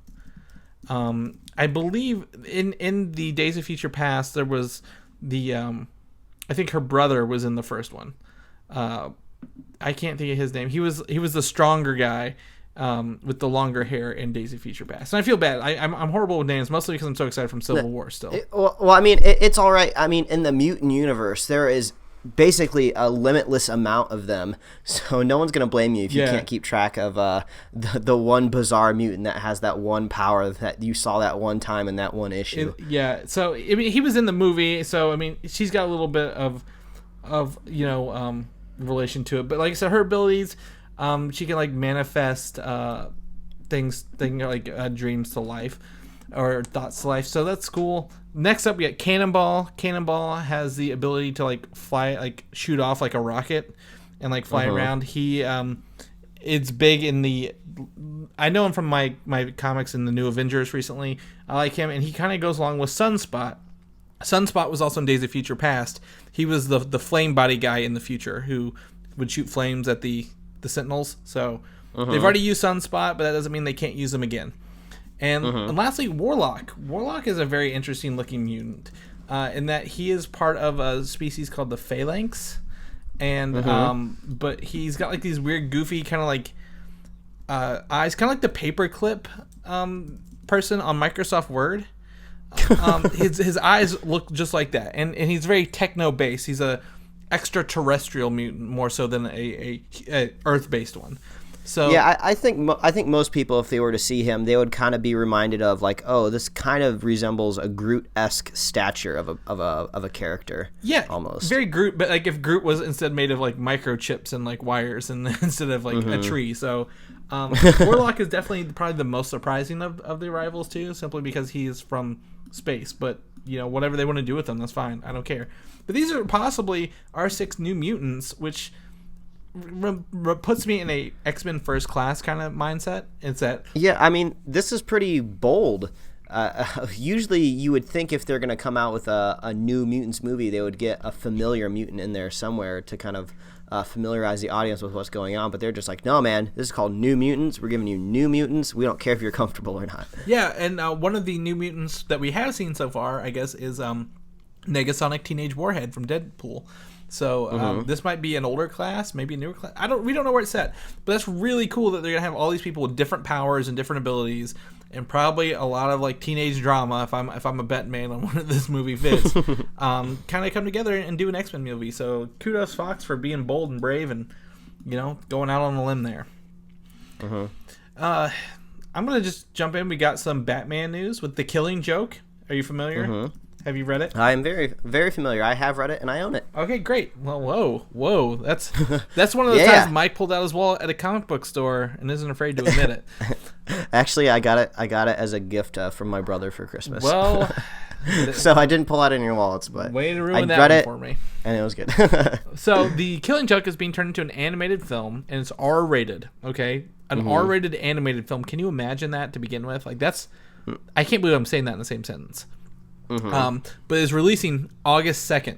I believe in the Days of Future Past there was the I think her brother was in the first one. I can't think of his name. He was the stronger guy with the longer hair in Days of Future Past. And I feel bad. I'm horrible with names, mostly because I'm so excited from Civil War still. Well, I mean, it's all right. I mean, in the mutant universe, there is basically a limitless amount of them, so no one's gonna blame you if you can't keep track of the one bizarre mutant that has that one power that you saw that one time in that one issue. So I mean, he was in the movie, so I mean, she's got a little bit of relation to it. But like I said, her abilities, she can like manifest things like dreams to life or thoughts to life. So that's cool. Next up, we got Cannonball. Cannonball has the ability to like fly, like shoot off like a rocket and like fly around. He it's big in the. I know him from my comics in the new Avengers recently. I like him, and he kind of goes along with Sunspot. Sunspot was also in Days of Future Past. He was the flame body guy in the future who would shoot flames at the Sentinels. So they've already used Sunspot, but that doesn't mean they can't use them again. And lastly, Warlock. Warlock is a very interesting looking mutant in that he is part of a species called the Phalanx. And but he's got like these weird, goofy kind of like eyes, kind of like the paperclip person on Microsoft Word. His eyes look just like that, and he's very techno based. He's a extraterrestrial mutant more so than a Earth based one. So yeah, I think most people, if they were to see him, they would kind of be reminded of like, oh, this kind of resembles a Groot-esque stature of a character. Yeah, almost very Groot, but like if Groot was instead made of like microchips and like wires, and instead of like a tree. So Warlock is definitely probably the most surprising of the arrivals too, simply because he is from space. But whatever they want to do with him, that's fine. I don't care. But these are possibly our 6 new mutants, which puts me in a X-Men First Class kind of mindset. It's that I mean, this is pretty bold. Usually you would think if they're going to come out with a new Mutants movie, they would get a familiar mutant in there somewhere to kind of familiarize the audience with what's going on. But they're just like, no, man, this is called New Mutants. We're giving you new mutants. We don't care if you're comfortable or not. Yeah, and one of the new mutants that we have seen so far, I guess, is Negasonic Teenage Warhead from Deadpool. So this might be an older class, maybe a newer class. We don't know where it's set, but that's really cool that they're gonna have all these people with different powers and different abilities, and probably a lot of like teenage drama. If I'm a bet man on where this movie fits, kind of come together and do an X-Men movie. So kudos Fox for being bold and brave and going out on a limb there. I'm gonna just jump in. We got some Batman news with The Killing Joke. Are you familiar? Have you read it? I am very, very familiar. I have read it, and I own it. Okay, great. Well, whoa. That's one of those times Mike pulled out his wallet at a comic book store and isn't afraid to admit it. Actually, I got it as a gift from my brother for Christmas. Well, so I didn't pull out any of your wallets, but way to ruin I that read one it, for me. And it was good. So The Killing Joke is being turned into an animated film, and it's R-rated. Okay, an R-rated animated film. Can you imagine that to begin with? Like I can't believe I'm saying that in the same sentence. But it's releasing August 2nd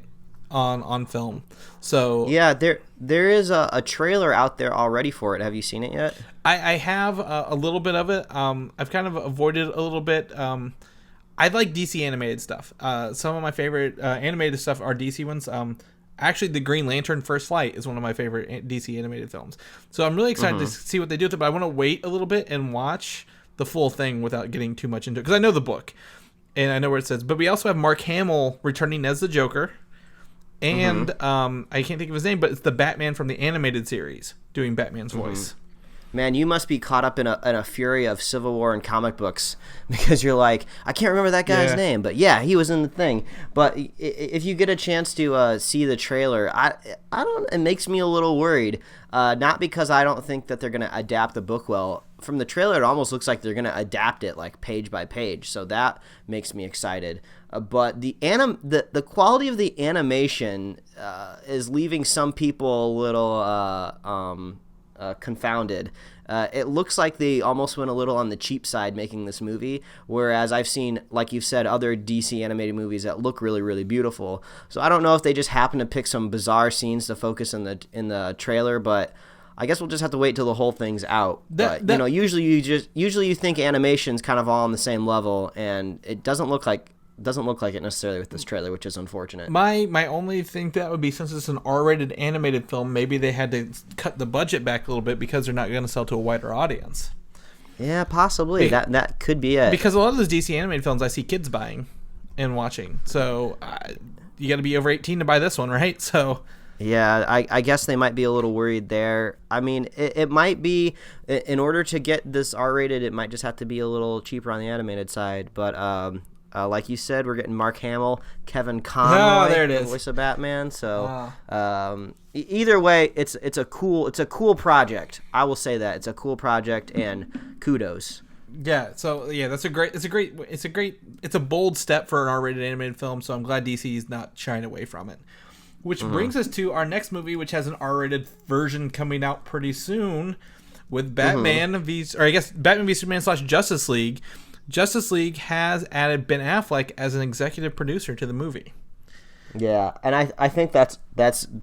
on film. So yeah, there is a trailer out there already for it. Have you seen it yet? I have a little bit of it. I've kind of avoided a little bit. I like DC animated stuff. Some of my favorite animated stuff are DC ones. Actually, The Green Lantern First Flight is one of my favorite DC animated films. So I'm really excited to see what they do with it, but I want to wait a little bit and watch the full thing without getting too much into it, because I know the book. And I know where it says. But we also have Mark Hamill returning as the Joker. And I can't think of his name, but it's the Batman from the animated series doing Batman's voice. Man, you must be caught up in a fury of Civil War and comic books because you're like, I can't remember that guy's name, but yeah, he was in the thing. But if you get a chance to see the trailer, I don't. It makes me a little worried. Not because I don't think that they're going to adapt the book well. From the trailer, it almost looks like they're going to adapt it like page by page, so that makes me excited. But the quality of the animation is leaving some people a little confounded. It looks like they almost went a little on the cheap side making this movie, whereas I've seen, like you've said, other DC animated movies that look really, really beautiful. So I don't know if they just happened to pick some bizarre scenes to focus in the trailer, but I guess we'll just have to wait till the whole thing's out. Usually you think animation's kind of all on the same level, and it doesn't look like it necessarily with this trailer, which is unfortunate. My only thing that would be, since it's an R-rated animated film, maybe they had to cut the budget back a little bit because they're not going to sell to a wider audience. Yeah, possibly. That could be it. Because a lot of those DC animated films I see kids buying and watching. So you got to be over 18 to buy this one, right? So yeah, I guess they might be a little worried there. I mean, it might be, in order to get this R-rated, it might just have to be a little cheaper on the animated side. But like you said, we're getting Mark Hamill, Kevin Conroy, there it is, voice of Batman. So either way, it's a cool project. I will say that it's a cool project, and kudos. Yeah. So yeah, it's a bold step for an R-rated animated film. So I'm glad DC is not shying away from it. Which brings us to our next movie, which has an R-rated version coming out pretty soon, with Batman v Superman / Justice League. Justice League has added Ben Affleck as an executive producer to the movie. Yeah, and I think that's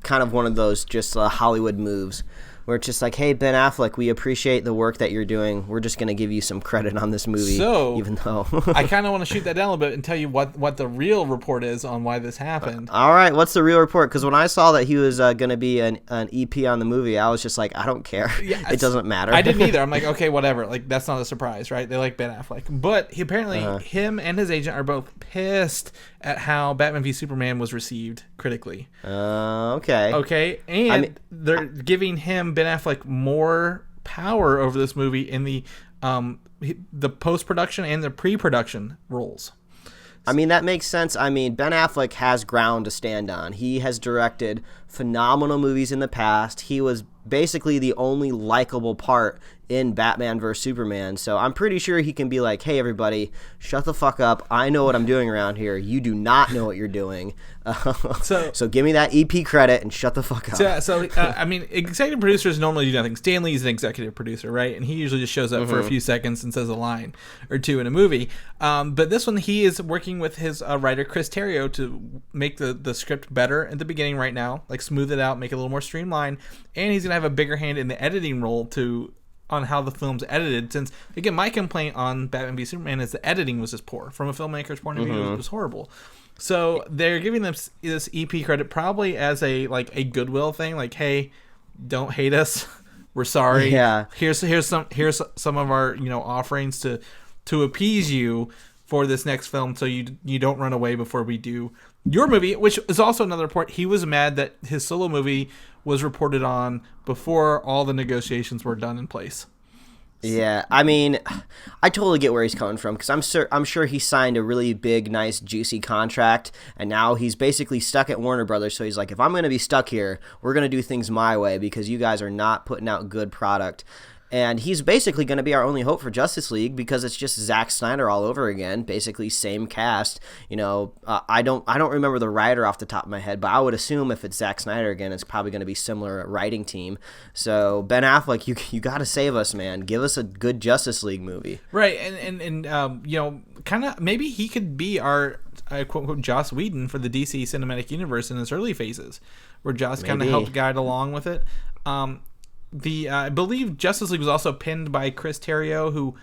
kind of one of those just Hollywood moves where it's just like, hey, Ben Affleck, we appreciate the work that you're doing. We're just going to give you some credit on this movie. So, even though I kind of want to shoot that down a little bit and tell you what the real report is on why this happened. All right, what's the real report? Because when I saw that he was going to be an EP on the movie, I was just like, I don't care. Yeah, it doesn't matter. I didn't either. I'm like, okay, whatever. Like, that's not a surprise, right? They like Ben Affleck. But him and his agent are both pissed at how Batman v Superman was received critically. Okay. Okay, and they're giving him, Ben Affleck, more power over this movie in the post-production and the pre-production roles. I mean, that makes sense. I mean, Ben Affleck has ground to stand on. He has directed phenomenal movies in the past. He was basically the only likable part in Batman vs. Superman. So I'm pretty sure he can be like, hey, everybody, shut the fuck up. I know what I'm doing around here. You do not know what you're doing. So give me that EP credit and shut the fuck up. I mean, executive producers normally do nothing. Stan Lee's an executive producer, right? And he usually just shows up for a few seconds and says a line or two in a movie. But this one, he is working with his writer, Chris Terrio, to make the script better at the beginning right now, like smooth it out, make it a little more streamlined. And he's going to have a bigger hand in the editing role on how the film's edited, since, again, my complaint on Batman v Superman is the editing was just poor. From a filmmaker's point of view, it was horrible. So they're giving them this EP credit probably as a goodwill thing, like, hey, don't hate us, we're sorry. Yeah. Here's some of our offerings to appease you for this next film, so you don't run away before we do your movie, which is also another report. He was mad that his solo movie was reported on before all the negotiations were done in place. Yeah, I mean, I totally get where he's coming from, because I'm sure he signed a really big, nice, juicy contract, and now he's basically stuck at Warner Brothers. So he's like, if I'm going to be stuck here, we're going to do things my way because you guys are not putting out good product. And he's basically going to be our only hope for Justice League, because it's just Zack Snyder all over again, basically same cast. I don't remember the writer off the top of my head, but I would assume if it's Zack Snyder again, it's probably going to be similar writing team. So Ben Affleck, you got to save us, man. Give us a good Justice League movie. Right, and kind of maybe he could be our quote unquote Joss Whedon for the DC cinematic universe in its early phases, where Joss kind of helped guide along with it. I believe Justice League was also pinned by Chris Terrio, who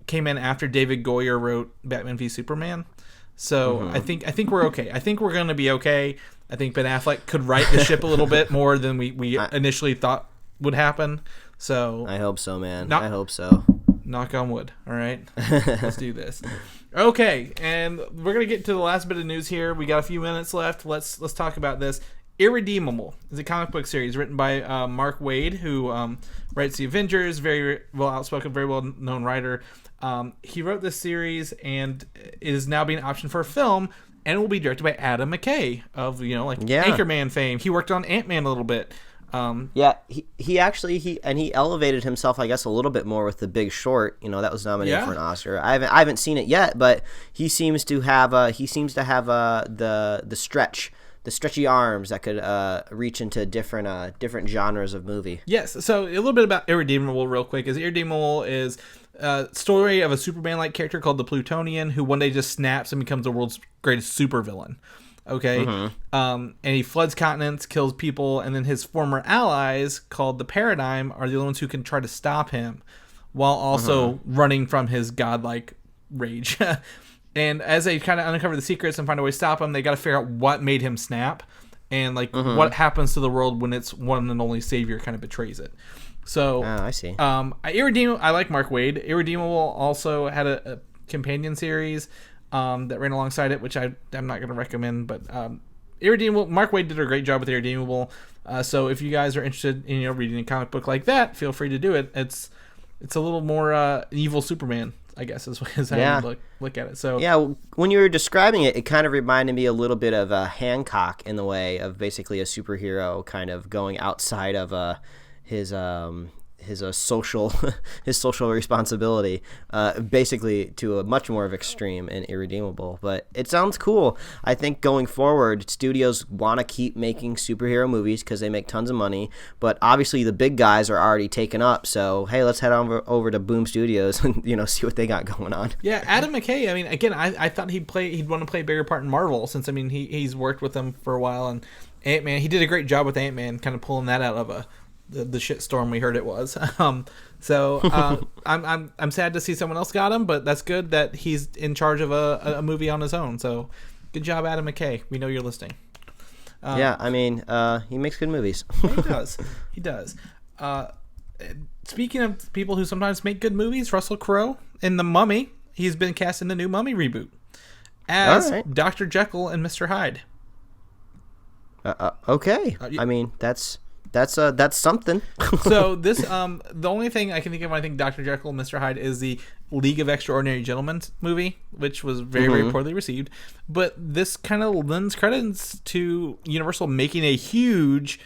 came in after David Goyer wrote Batman v Superman. So I think we're okay. I think we're going to be okay. I think Ben Affleck could right the ship a little bit more than we initially thought would happen. So I hope so, man. I hope so. Knock on wood. All right, let's do this. Okay, and we're gonna get to the last bit of news here. We got a few minutes left. Let's talk about this. Irredeemable is a comic book series written by Mark Waid, who writes the Avengers, very well outspoken, very well known writer. He wrote this series, and it is now being optioned for a film, and it will be directed by Adam McKay of Anchorman fame. He worked on Ant-Man a little bit. He elevated himself, I guess, a little bit more with The Big Short. That was nominated for an Oscar. I haven't seen it yet, but he seems to have the stretchy arms that could reach into different genres of movie. Yes. So a little bit about Irredeemable, real quick. Irredeemable is a story of a Superman-like character called the Plutonian, who one day just snaps and becomes the world's greatest supervillain. Okay, and he floods continents, kills people, and then his former allies, called the Paradigm, are the only ones who can try to stop him, while also running from his godlike rage. And as they kind of uncover the secrets and find a way to stop him, they got to figure out what made him snap, and what happens to the world when its one and only savior kind of betrays it. So, I see. Irredeemable. I like Mark Waid. Irredeemable also had a companion series that ran alongside it, which I'm not going to recommend, but Irredeemable. Mark Waid did a great job with Irredeemable. So if you guys are interested in reading a comic book like that, feel free to do it. It's a little more evil Superman, I guess, is how you look at it. So when you were describing it, it kind of reminded me a little bit of Hancock in the way of basically a superhero kind of going outside of his social responsibility, basically to a much more of extreme and Irredeemable. But it sounds cool. I think going forward, studios want to keep making superhero movies because they make tons of money. But obviously, the big guys are already taken up. So hey, let's head over to Boom Studios and see what they got going on. Yeah, Adam McKay. I mean, again, I thought he'd want to play a bigger part in Marvel since he's worked with them for a while, and Ant-Man. He did a great job with Ant-Man, kind of pulling that out of the shitstorm we heard it was. So I'm sad to see someone else got him, but that's good that he's in charge of a movie on his own. So good job, Adam McKay. We know you're listening. He makes good movies. He does. Speaking of people who sometimes make good movies, Russell Crowe in The Mummy. He's been cast in the new Mummy reboot as Dr. Jekyll and Mr. Hyde. Okay. That's something. So this, the only thing I can think of when I think Dr. Jekyll and Mr. Hyde is the League of Extraordinary Gentlemen movie, which was very, very poorly received. But this kind of lends credence to Universal making a huge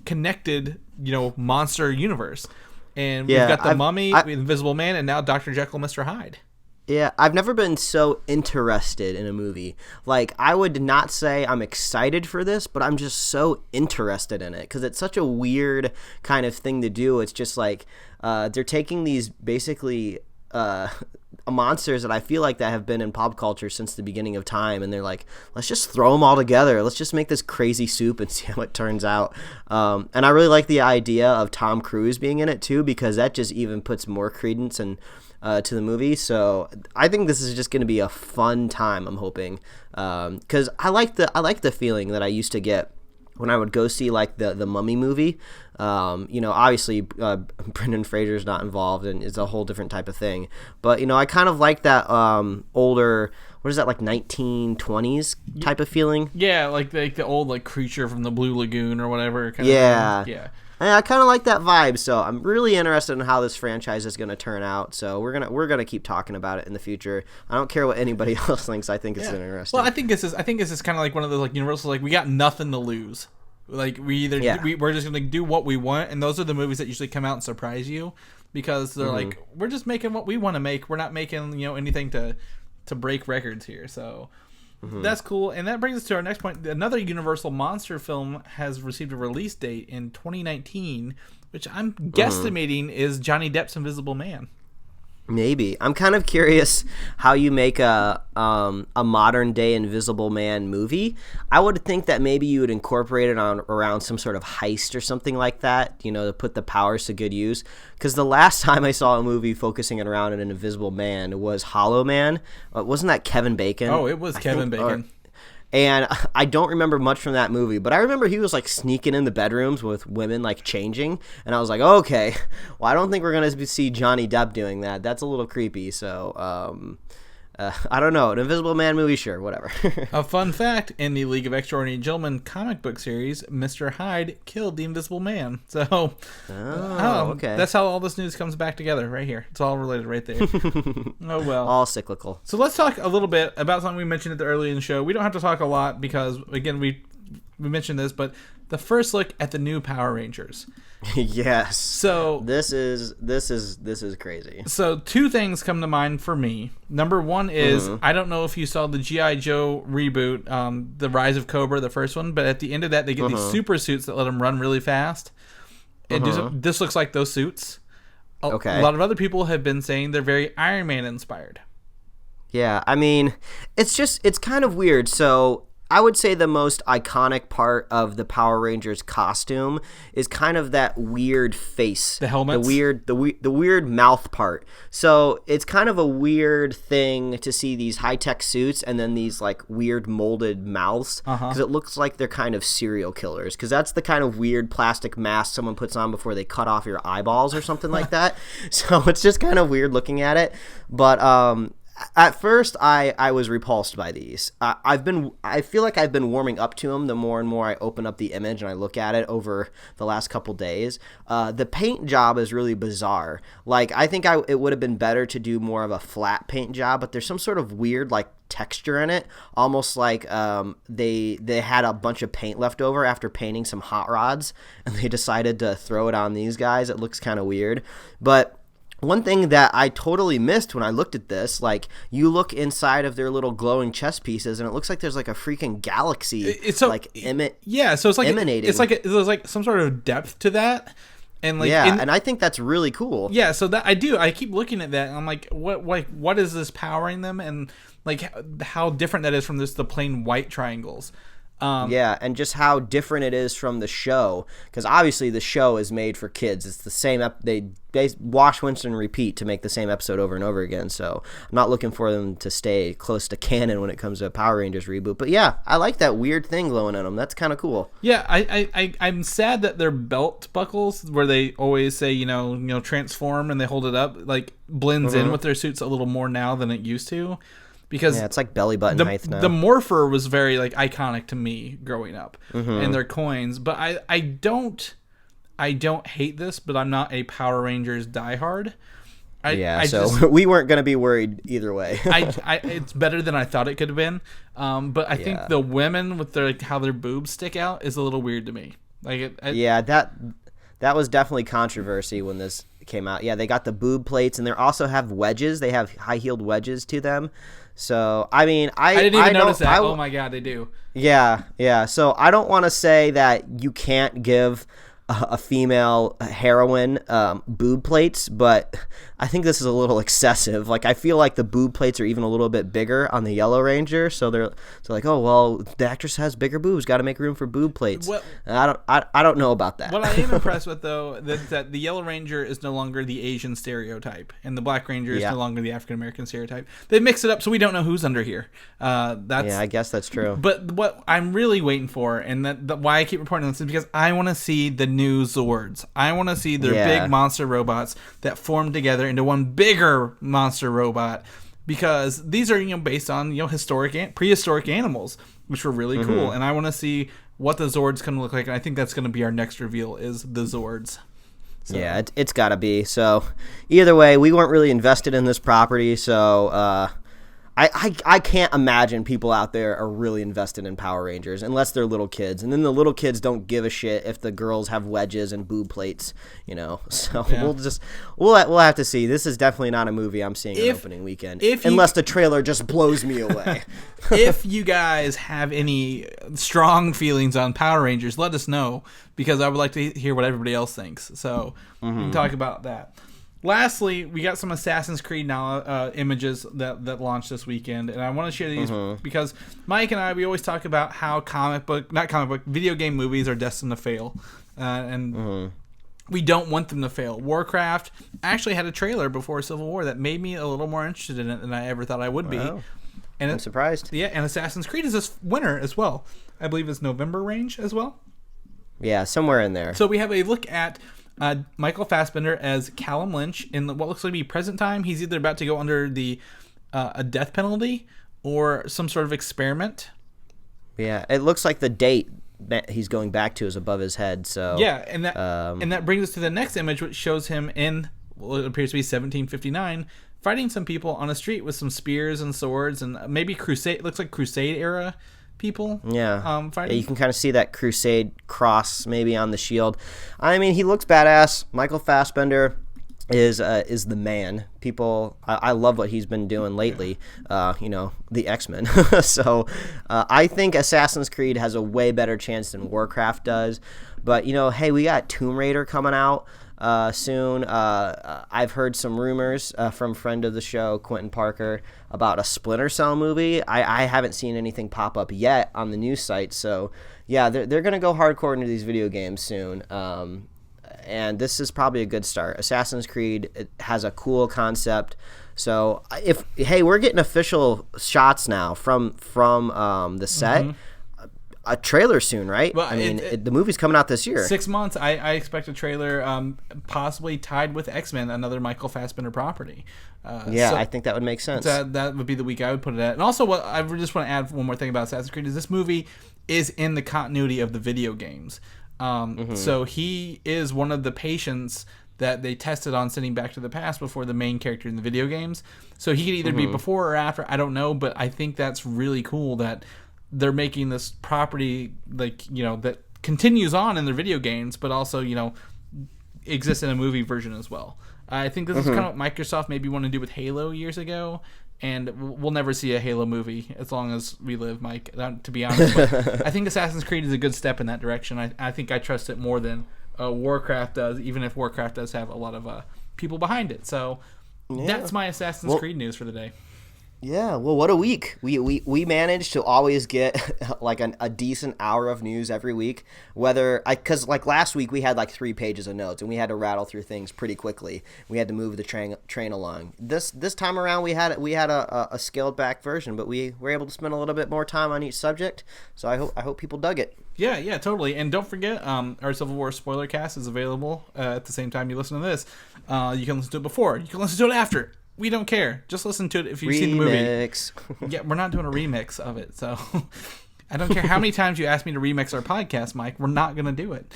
connected, monster universe. And we've got the Mummy, Invisible Man, and now Dr. Jekyll and Mr. Hyde. Yeah, I've never been so interested in a movie. Like, I would not say I'm excited for this, but I'm just so interested in it because it's such a weird kind of thing to do. It's just like they're taking these basically monsters that I feel like that have been in pop culture since the beginning of time, and they're like, let's just throw them all together. Let's just make this crazy soup and see how it turns out. And I really like the idea of Tom Cruise being in it too, because that just even puts more credence and to the movie. So I think this is just going to be a fun time, I'm hoping, because I like the feeling that I used to get when I would go see like the Mummy movie. Obviously Brendan Fraser's not involved and it's a whole different type of thing, but I kind of like that older, what is that, like 1920s type of feeling. Yeah, like the old like creature from the Blue Lagoon or whatever kind of thing. Yeah. I kind of like that vibe, so I'm really interested in how this franchise is going to turn out. So we're gonna keep talking about it in the future. I don't care what anybody else thinks. I think it's interesting. Well, I think this is kind of like one of those like Universal, like we got nothing to lose. Like we're just gonna do what we want, and those are the movies that usually come out and surprise you because they're like, we're just making what we want to make. We're not making anything to break records here. So. That's cool, and that brings us to our next point. Another Universal monster film has received a release date in 2019, which I'm guesstimating is Johnny Depp's Invisible Man. Maybe. I'm kind of curious how you make a modern day Invisible Man movie. I would think that maybe you would incorporate it around some sort of heist or something like that, to put the powers to good use. Because the last time I saw a movie focusing around an Invisible Man was Hollow Man. Wasn't that Kevin Bacon? Oh, it was Kevin Bacon. And I don't remember much from that movie, but I remember he was like sneaking in the bedrooms with women like changing, and I was like, okay, well, I don't think we're gonna see Johnny Depp doing that. That's a little creepy. So I don't know, an Invisible Man movie, sure, whatever. A fun fact, in the League of Extraordinary Gentlemen comic book series, Mr. Hyde killed the Invisible Man. So, okay. That's how all this news comes back together right here. It's all related right there. Oh, well. All cyclical. So let's talk a little bit about something we mentioned at the early in the show. We don't have to talk a lot because, again, we mentioned this, but the first look at the new Power Rangers. Yes. So this is crazy. So two things come to mind for me. Number one is I don't know if you saw the G.I. Joe reboot, The Rise of Cobra, the first one, but at the end of that they get these super suits that let them run really fast. This looks like those suits. Okay. A lot of other people have been saying they're very Iron Man inspired. Yeah, I mean, it's kind of weird. So I would say the most iconic part of the Power Rangers costume is kind of that weird face, the helmets, the weird mouth part. So it's kind of a weird thing to see these high-tech suits and then these like weird molded mouths because it looks like they're kind of serial killers. Because that's the kind of weird plastic mask someone puts on before they cut off your eyeballs or something like that. So it's just kind of weird looking at it, but at first, I was repulsed by these. I feel like I've been warming up to them the more and more I open up the image and I look at it over the last couple days. The paint job is really bizarre. Like, I think it would have been better to do more of a flat paint job, but there's some sort of weird, like, texture in it, almost like they had a bunch of paint left over after painting some hot rods, and they decided to throw it on these guys. It looks kind of weird, but one thing that I totally missed when I looked at this, like, you look inside of their little glowing chest pieces, and it looks like there's like a freaking galaxy. It's so, like so it's like emanating. There's like some sort of depth to that, and like and I think that's really cool. Yeah, so that I keep looking at that, and I'm like, what is this powering them, and like how different that is from the plain white triangles. And just how different it is from the show, because obviously the show is made for kids. It's the same they wash, rinse, and repeat to make the same episode over and over again. So I'm not looking for them to stay close to canon when it comes to a Power Rangers reboot. But yeah, I like that weird thing glowing in them. That's kind of cool. Yeah, I'm sad that their belt buckles, where they always say transform and they hold it up, like blends in with their suits a little more now than it used to. Because it's like belly button height now. The Morpher was very like iconic to me growing up, and their coins. But I don't hate this, but I'm not a Power Rangers diehard. We weren't going to be worried either way. It's better than I thought it could have been. But I think the women with how their boobs stick out is a little weird to me. That was definitely controversy when this came out. Yeah, they got the boob plates, and they also have wedges. They have high-heeled wedges to them. So, I mean, I didn't even notice that. Oh my God, they do. Yeah. So I don't want to say that you can't give a female heroine boob plates, but I think this is a little excessive. Like, I feel like the boob plates are even a little bit bigger on the Yellow Ranger, so they're like, oh well, the actress has bigger boobs, got to make room for boob plates. Well, I don't know about that. What I am impressed with, though, that the Yellow Ranger is no longer the Asian stereotype, and the Black Ranger is no longer the African American stereotype. They mix it up so we don't know who's under here. I guess that's true. But what I'm really waiting for, and why I keep reporting this, is because I want to see the new Zords. I want to see their big monster robots that form together into one bigger monster robot, because these are based on prehistoric animals, which were really cool, and I want to see what the Zords can look like, and I think that's going to be our next reveal, is the Zords. So. Yeah, it's got to be. So either way, we weren't really invested in this property, so I can't imagine people out there are really invested in Power Rangers unless they're little kids, and then the little kids don't give a shit if the girls have wedges and boob plates, So we'll have to see. This is definitely not a movie I'm seeing on opening weekend, unless the trailer just blows me away. If you guys have any strong feelings on Power Rangers, let us know, because I would like to hear what everybody else thinks. So we can talk about that. Lastly, we got some Assassin's Creed images that launched this weekend, and I want to share these because Mike and I, we always talk about how video game movies are destined to fail, and we don't want them to fail. Warcraft actually had a trailer before Civil War that made me a little more interested in it than I ever thought I would be. Wow. And I'm surprised. Yeah, and Assassin's Creed is this winter as well. I believe it's November range as well. Yeah, somewhere in there. So we have a look at Michael Fassbender as Callum Lynch in what looks like to be present time. He's either about to go under the a death penalty or some sort of experiment. Yeah, it looks like the date that he's going back to is above his head. So yeah, and that brings us to the next image, which shows him in what appears to be 1759, fighting some people on a street with some spears and swords and maybe crusade. It looks like Crusade era people. Yeah, fighting. Yeah, you can kind of see that Crusade cross maybe on the shield. I mean, he looks badass. Michael Fassbender is the man. People, I love what he's been doing lately. The X-Men. So I think Assassin's Creed has a way better chance than Warcraft does. But hey, we got Tomb Raider coming out soon. I've heard some rumors from friend of the show, Quentin Parker, about a Splinter Cell movie. I haven't seen anything pop up yet on the news site. So yeah, they're gonna go hardcore into these video games soon. And this is probably a good start. Assassin's Creed, it has a cool concept. So we're getting official shots now from the set. Mm-hmm. A trailer soon, right? Well, the movie's coming out this year. 6 months. I expect a trailer, possibly tied with X-Men, another Michael Fassbender property. I think that would make sense. That would be the week I would put it at. And also, what I just want to add one more thing about Assassin's Creed is this movie is in the continuity of the video games. So he is one of the patients that they tested on sending back to the past before the main character in the video games. So he could either be before or after. I don't know, but I think that's really cool that they're making this property that continues on in their video games, but also exists in a movie version as well. I think this is kind of what Microsoft maybe wanted to do with Halo years ago. And we'll never see a Halo movie as long as we live, Mike, to be honest. But I think Assassin's Creed is a good step in that direction. I think I trust it more than Warcraft does, even if Warcraft does have a lot of people behind it. So that's my Assassin's Creed news for the day. Yeah, well, what a week. We managed to always get like a decent hour of news every week. Because like last week we had like 3 pages of notes and we had to rattle through things pretty quickly. We had to move the train along. This time around we had a scaled back version, but we were able to spend a little bit more time on each subject. So I hope people dug it. Yeah, totally. And don't forget, our Civil War Spoilercast is available at the same time you listen to this. You can listen to it before. You can listen to it after. We don't care. Just listen to it if you've seen the movie. Yeah, we're not doing a remix of it, so I don't care how many times you ask me to remix our podcast, Mike. We're not going to do it.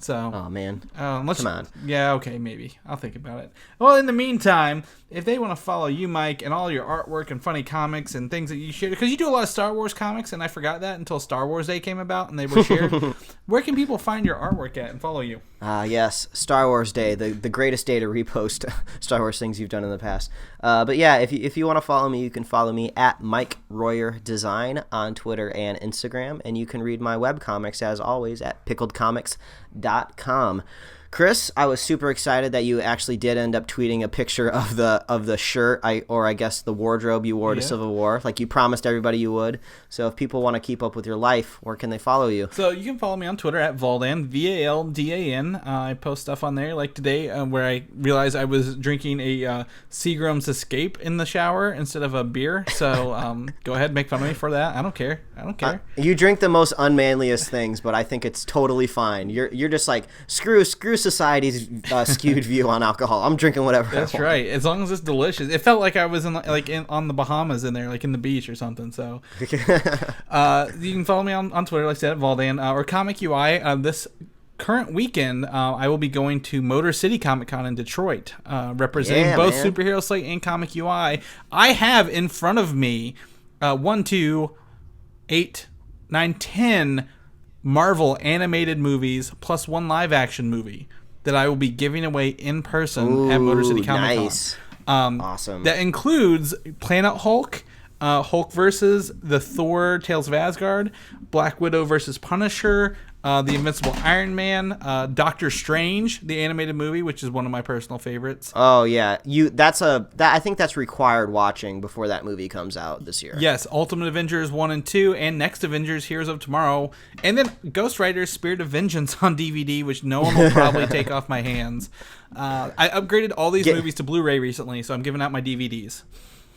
So, oh man, come on. Yeah, okay, maybe I'll think about it. Well, in the meantime, if they want to follow you, Mike, and all your artwork and funny comics and things that you share, because you do a lot of Star Wars comics, and I forgot that until Star Wars Day came about and they were shared. Where can people find your artwork at and follow you? Yes, Star Wars Day, the greatest day to repost Star Wars things you've done in the past. But yeah, if you want to follow me, you can follow me at Mike Royer Design on Twitter and Instagram, and you can read my webcomics as always at pickledcomics.com. Chris, I was super excited that you actually did end up tweeting a picture of the shirt, I guess the wardrobe you wore to Civil War, like you promised everybody you would. So if people want to keep up with your life, where can they follow you? So you can follow me on Twitter at Valdan, Valdan. I post stuff on there, like today, where I realized I was drinking a Seagram's Escape in the shower instead of a beer. So go ahead, make fun of me for that. I don't care. You drink the most unmanliest things, but I think it's totally fine. You're just like screw society's skewed view on alcohol. I'm drinking whatever. That's right. As long as it's delicious. It felt like I was on the Bahamas in there, like in the beach or something. So you can follow me on Twitter, like I said, at Valdan, or Comic UI. This current weekend, I will be going to Motor City Comic Con in Detroit, representing both Superhero Slate and Comic UI. I have in front of me 1, 2, 8, 9, 10 Marvel animated movies plus 1 live action movie that I will be giving away in person at Motor City Comic Con. Nice. Awesome. That includes Planet Hulk, Hulk versus the Thor Tales of Asgard, Black Widow versus Punisher, The Invincible Iron Man, Doctor Strange, the animated movie, which is one of my personal favorites. Oh yeah, I think that's required watching before that movie comes out this year. Yes, Ultimate Avengers 1 and 2, and Next Avengers: Heroes of Tomorrow, and then Ghost Rider: Spirit of Vengeance on DVD, which no one will probably take off my hands. I upgraded all these movies to Blu-ray recently, so I'm giving out my DVDs.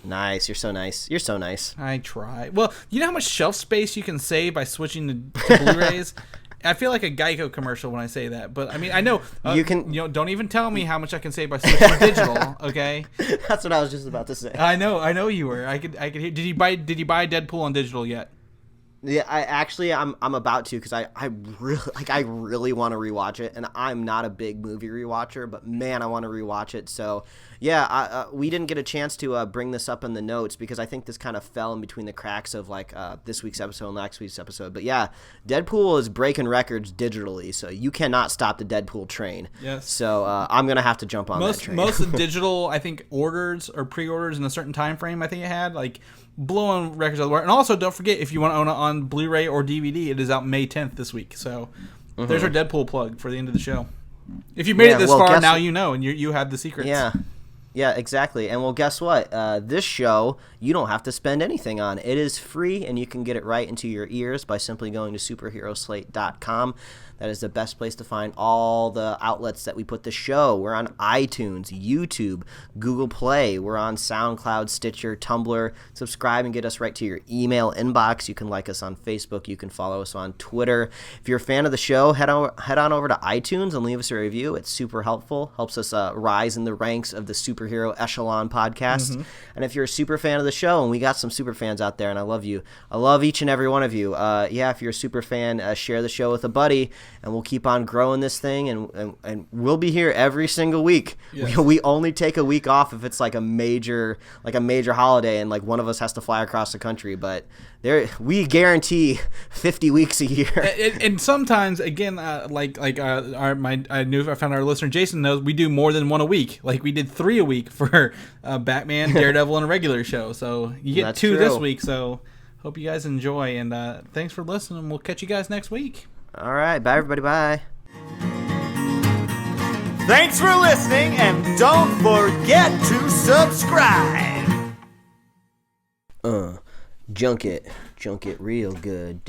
Nice. You're so nice. I try. Well, you know how much shelf space you can save by switching to Blu-rays? I feel like a Geico commercial when I say that, but I mean I know you can. Don't even tell me how much I can save by switching to digital. Okay. That's what I was just about to say. I know you were. I could hear. Did you buy Deadpool on digital yet? Yeah, I'm about to, because I really want to rewatch it, and I'm not a big movie rewatcher, but man, I want to rewatch it. So yeah, we didn't get a chance to bring this up in the notes because I think this kind of fell in between the cracks of like this week's episode and last week's episode. But yeah, Deadpool is breaking records digitally, so you cannot stop the Deadpool train. Yes. So I'm gonna have to jump on that train. Most digital, I think, orders or pre-orders in a certain time frame. I think it had like blowing records out of the water. And also, don't forget, if you want to own it on Blu-ray or DVD, it is out May 10th this week. So there's our Deadpool plug for the end of the show. If you made it this far, now you know, and you have the secrets. Yeah, exactly. And well, guess what? This show, you don't have to spend anything on. It is free, and you can get it right into your ears by simply going to superheroslate.com. That is the best place to find all the outlets that we put the show. We're on iTunes, YouTube, Google Play. We're on SoundCloud, Stitcher, Tumblr. Subscribe and get us right to your email inbox. You can like us on Facebook. You can follow us on Twitter. If you're a fan of the show, head on over to iTunes and leave us a review. It's super helpful. Helps us rise in the ranks of the superhero echelon podcast. And if you're a super fan of the show, and we got some super fans out there, and I love you. I love each and every one of you. If you're a super fan, share the show with a buddy. And we'll keep on growing this thing, and we'll be here every single week. Yes. We only take a week off if it's like a major holiday, and like one of us has to fly across the country. But we guarantee 50 weeks a year. And sometimes, again, I found our listener Jason knows we do more than one a week. Like we did 3 a week for Batman, Daredevil, and a regular show. So you get 2 this week. So hope you guys enjoy, and thanks for listening. We'll catch you guys next week. All right. Bye, everybody. Bye. Thanks for listening, and don't forget to subscribe. Junk it real good.